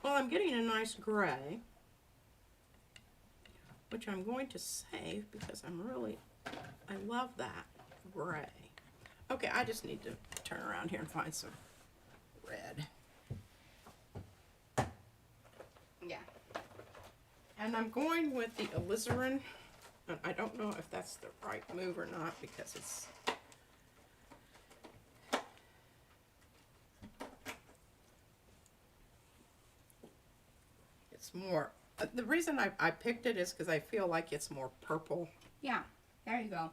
Well, I'm getting a nice gray, which I'm going to save because I love that gray. Okay, I just need to turn around here and find some red. Yeah. And I'm going with the alizarin. And I don't know if that's the right move or not because it's more, the reason I picked it is because I feel like it's more purple. Yeah. There you go.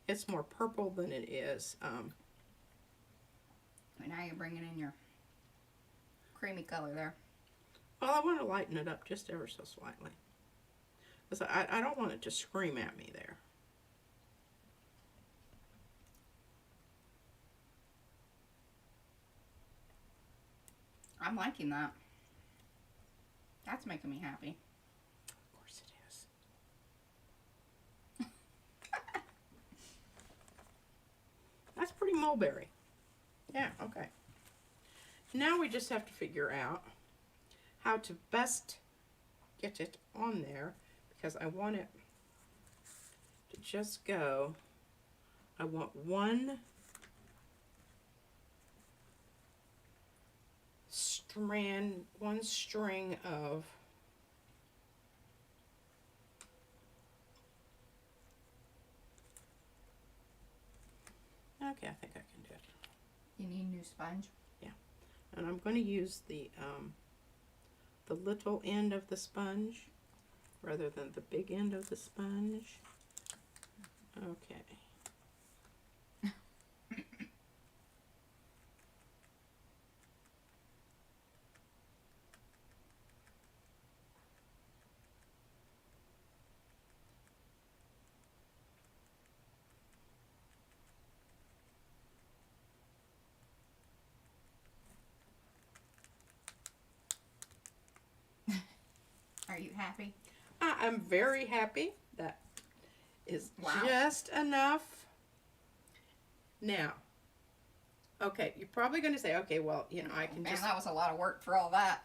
It's more purple than it is. And now you're bringing in your creamy color there. Well, I want to lighten it up just ever so slightly. Because I don't want it to scream at me there. I'm liking that. That's making me happy. Of course it is. That's pretty mulberry. Yeah, okay. Now we just have to figure out how to best get it on there because I want it to just go. I want one string of okay, I think I can do it. You need a new sponge. And I'm going to use the little end of the sponge rather than the big end of the sponge. Okay. Are you happy? I'm very happy. That is Wow. just enough. Now, okay, you're probably going to say, okay, well, you know, I can Man, just... that was a lot of work for all that.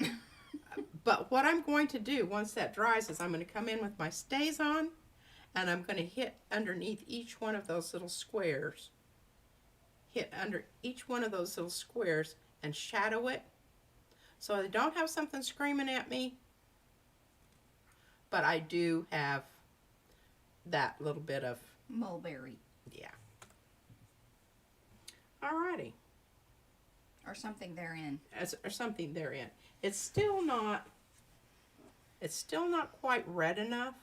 But what I'm going to do once that dries is I'm going to come in with my StazOn and I'm going to hit underneath each one of those little squares. Hit under each one of those little squares and shadow it. So I don't have something screaming at me, but I do have that little bit of, Mulberry. yeah. Alrighty. Or something therein. Or something therein. It's still not quite red enough.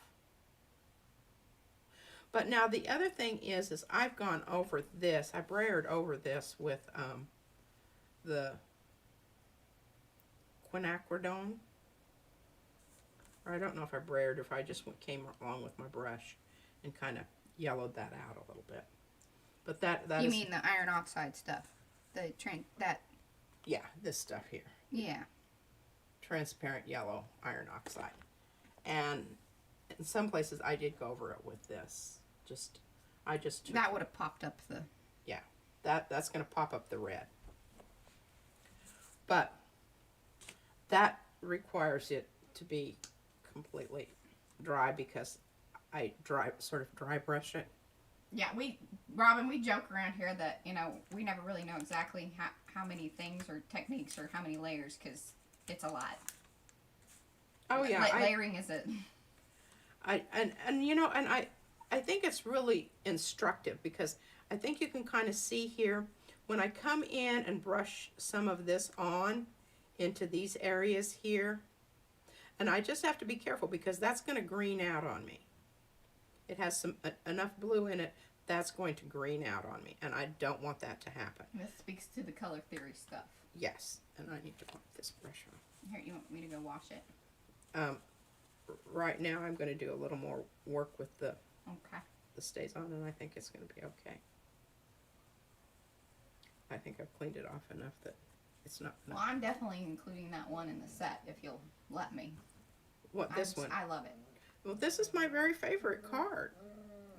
But now the other thing is I've gone over this, I brayered over this with the quinacridone. Or I don't know if I brayered or if I just came along with my brush and kind of yellowed that out a little bit. But that You is, mean the iron oxide stuff? yeah, this stuff here. Yeah. Transparent yellow iron oxide. And in some places I did go over it with this. I just took That would have popped up the... that's going to pop up the red. But that requires it to be completely dry because I sort of dry brush it. Yeah, Robin, we joke around here that, you know, we never really know exactly how many things or techniques or how many layers, because it's a lot. Oh yeah, Layering is a... and you know, and I think it's really instructive because I think you can kind of see here when I come in and brush some of this on into these areas here, and I just have to be careful because that's going to green out on me. It has some enough blue in it that's going to green out on me, and I don't want that to happen. This speaks to the color theory stuff. Yes, and I need to pop this brush on. Here, you want me to go wash it? Right now I'm going to do a little more work with the Okay. stays on, and I think it's going to be okay. I think I've cleaned it off enough that it's not gonna... Well, I'm definitely including that one in the set if you'll let me. What, this one? I love it. Well, this is my very favorite card.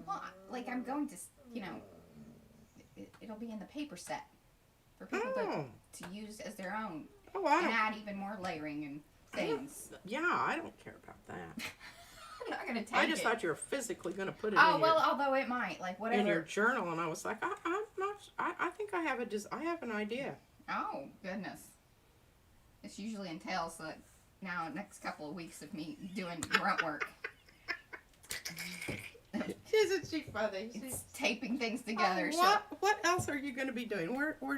Well, like I'm going to, you know, it'll be in the paper set for people to use as their own. Oh, I and don't... add even more layering and things. Yeah, I don't care about that. I'm not gonna take I just it. thought you were physically going to put it Oh in, well, although it might, like whatever. in your journal, and I was like, I'm not... I think I have I have an idea. Oh goodness. This usually entails like now next couple of weeks of me doing grunt work. Isn't she funny? It's taping things together. Oh, what else are you going to be doing?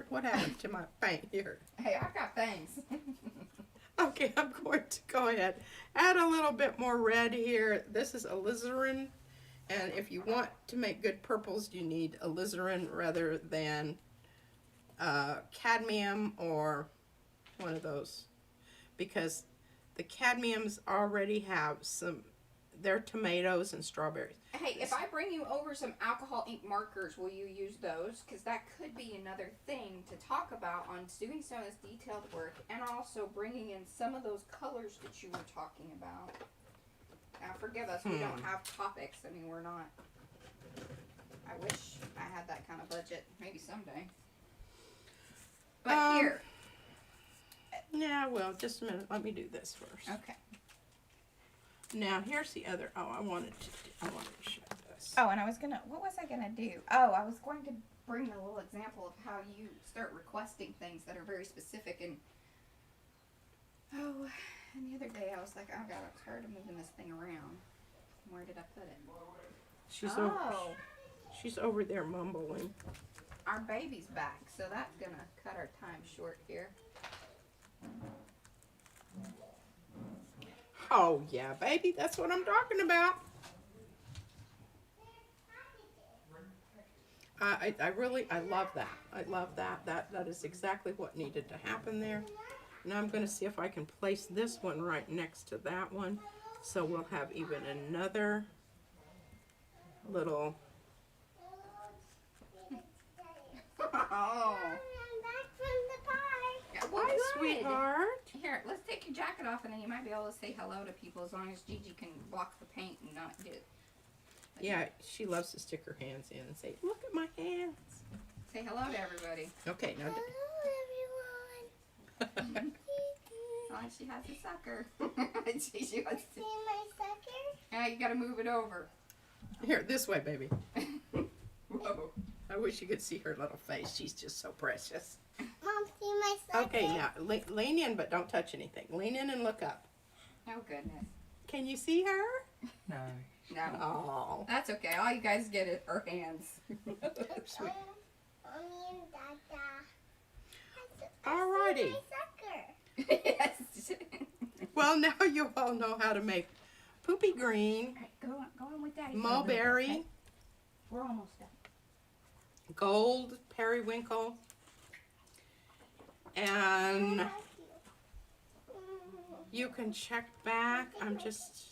What happened to my paint here? Hey, I've got things. Okay, I'm going to go ahead. Add a little bit more red here. This is alizarin. And if you want to make good purples, you need alizarin rather than cadmium or one of those. Because the cadmiums already have some, they're tomatoes and strawberries. Hey, if I bring you over some alcohol ink markers, will you use those? Because that could be another thing to talk about on doing some of this detailed work and also bringing in some of those colors that you were talking about. Now, forgive us, we don't have topics. I mean, we're not... I wish I had that kind of budget. Maybe someday. But here. Yeah, well, just a minute. Let me do this first. Okay. Now, here's the other... Oh, I wanted to show this. Oh, and I was gonna... What was I gonna do? Oh, I was going to bring a little example of how you start requesting things that are very specific and... Oh... And the other day I was like, oh god, I'm tired of moving this thing around. Where did I put it? She's over there mumbling. Our baby's back, so that's gonna cut our time short here. Oh yeah, baby, that's what I'm talking about. I love that. I love that. That is exactly what needed to happen there. Now I'm going to see if I can place this one right next to that one. So we'll have even another little... Oh. Hi, sweetheart. Here, let's take your jacket off and then you might be able to say hello to people as long as Gigi can block the paint and not get... Yeah, she loves to stick her hands in and say, look at my hands. Say hello to everybody. Okay, now... Oh, she has a sucker. she wants to... See my sucker? Yeah, you gotta move it over. Here, this way, baby. Whoa. I wish you could see her little face. She's just so precious. Mom, see my sucker? Okay, now, lean in, but don't touch anything. Lean in and look up. Oh, goodness. Can you see her? No. No. Oh. That's okay. All you guys get are hands. Sweet. Mommy and Dada. Alrighty. My sucker. Yes. Well, now you all know how to make poopy green, All right, go on with Daddy. mulberry, Okay? We're almost done. gold, periwinkle, and you can check back. I'm just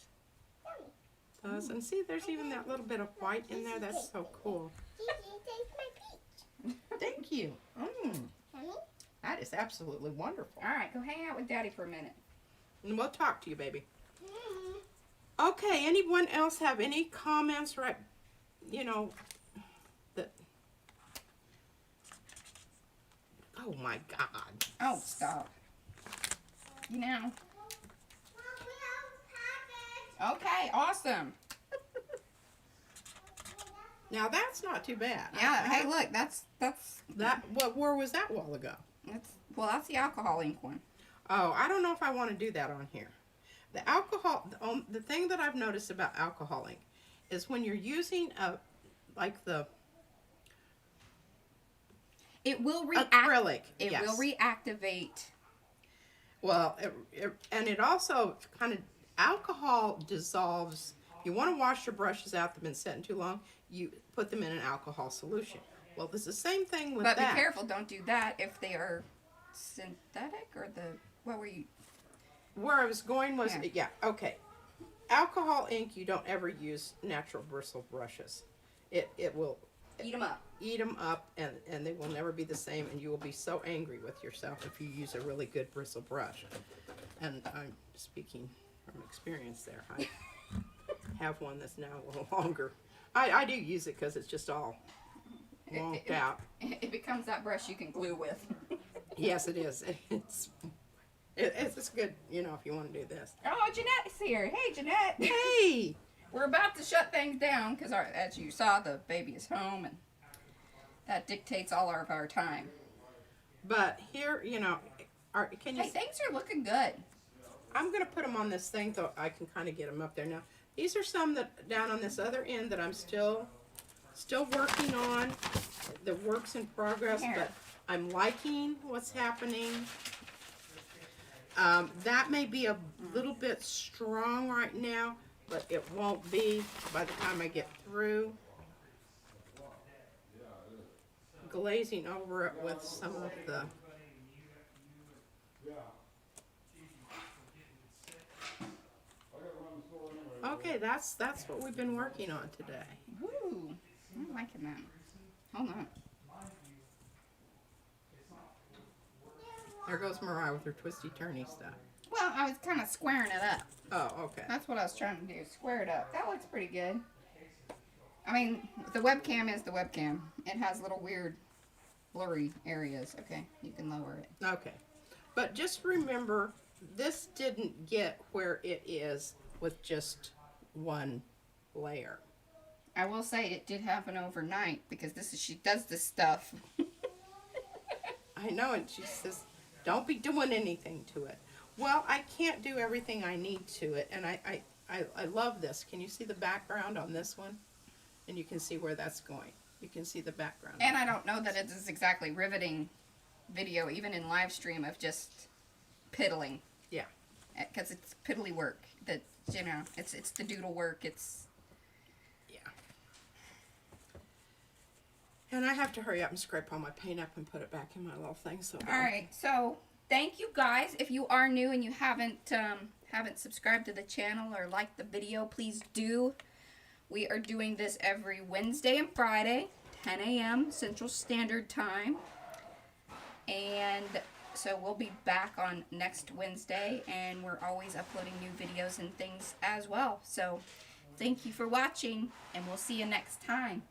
those, and see, there's even that little bit of white in there. That's so cool. Gigi, taste my peach. Thank you. Mommy? That is absolutely wonderful. All right, go hang out with Daddy for a minute. And we'll talk to you, baby. Okay, anyone else have any comments, right? You know, that... Oh my God. Oh, stop. You know. Mom, we have a package. Okay, awesome. Now that's not too bad. Yeah, hey, look, that's... That, where was that a while ago? That's the alcohol ink one. Oh, I don't know if I want to do that on here. The alcohol, the thing that I've noticed about alcohol ink is when you're using It will acrylic. It yes. will reactivate. Well, and it also kind of, alcohol dissolves. You want to wash your brushes out that have been sitting too long, you put them in an alcohol solution. Well, it's the same thing with But that. be careful, don't do that if they are synthetic or what were you? Where I was going was, Yeah. okay. Alcohol ink, you don't ever use natural bristle brushes. It will Eat them up. eat them up, and they will never be the same, and you will be so angry with yourself if you use a really good bristle brush. And I'm speaking from experience there. I have one that's now a little longer. I do use it because it's just all wonked out. It becomes that brush you can glue with. Yes, it is. It's good, if you want to do this. Oh, Jeanette's here. Hey, Jeanette. Hey! We're about to shut things down because, as you saw, the baby is home, and that dictates all of our time. But here, can you? Hey, things are looking good. I'm going to put them on this thing so I can kind of get them up there now. These are some that down on this other end that I'm still working on. The work's in progress, Here. but I'm liking what's happening. That may be a little bit strong right now, but it won't be by the time I get through glazing over it with some of the. Okay, that's what we've been working on today. Ooh, I'm liking that. Hold on. There goes Mariah with her twisty-turny stuff. Well, I was kind of squaring it up. Oh, okay. That's what I was trying to do. Square it up. That looks pretty good. I mean, the webcam is the webcam. It has little weird blurry areas. Okay, you can lower it. Okay. But just remember, this didn't get where it is with just one layer. I will say it did happen overnight because she does this stuff. I know, and she says, don't be doing anything to it. Well, I can't do everything I need to it, and I love this. Can you see the background on this one? And you can see where that's going. You can see the background. And I don't know that it is exactly riveting video, even in live stream, of just piddling. Yeah. Because it's piddly work. That, it's the doodle work. It's... Yeah. And I have to hurry up and scrape all my paint up and put it back in my little thing. So. All right, so thank you guys. If you are new and you haven't subscribed to the channel or liked the video, please do. We are doing this every Wednesday and Friday, 10 a.m. Central Standard Time. And so we'll be back on next Wednesday, and we're always uploading new videos and things as well. So thank you for watching, and we'll see you next time.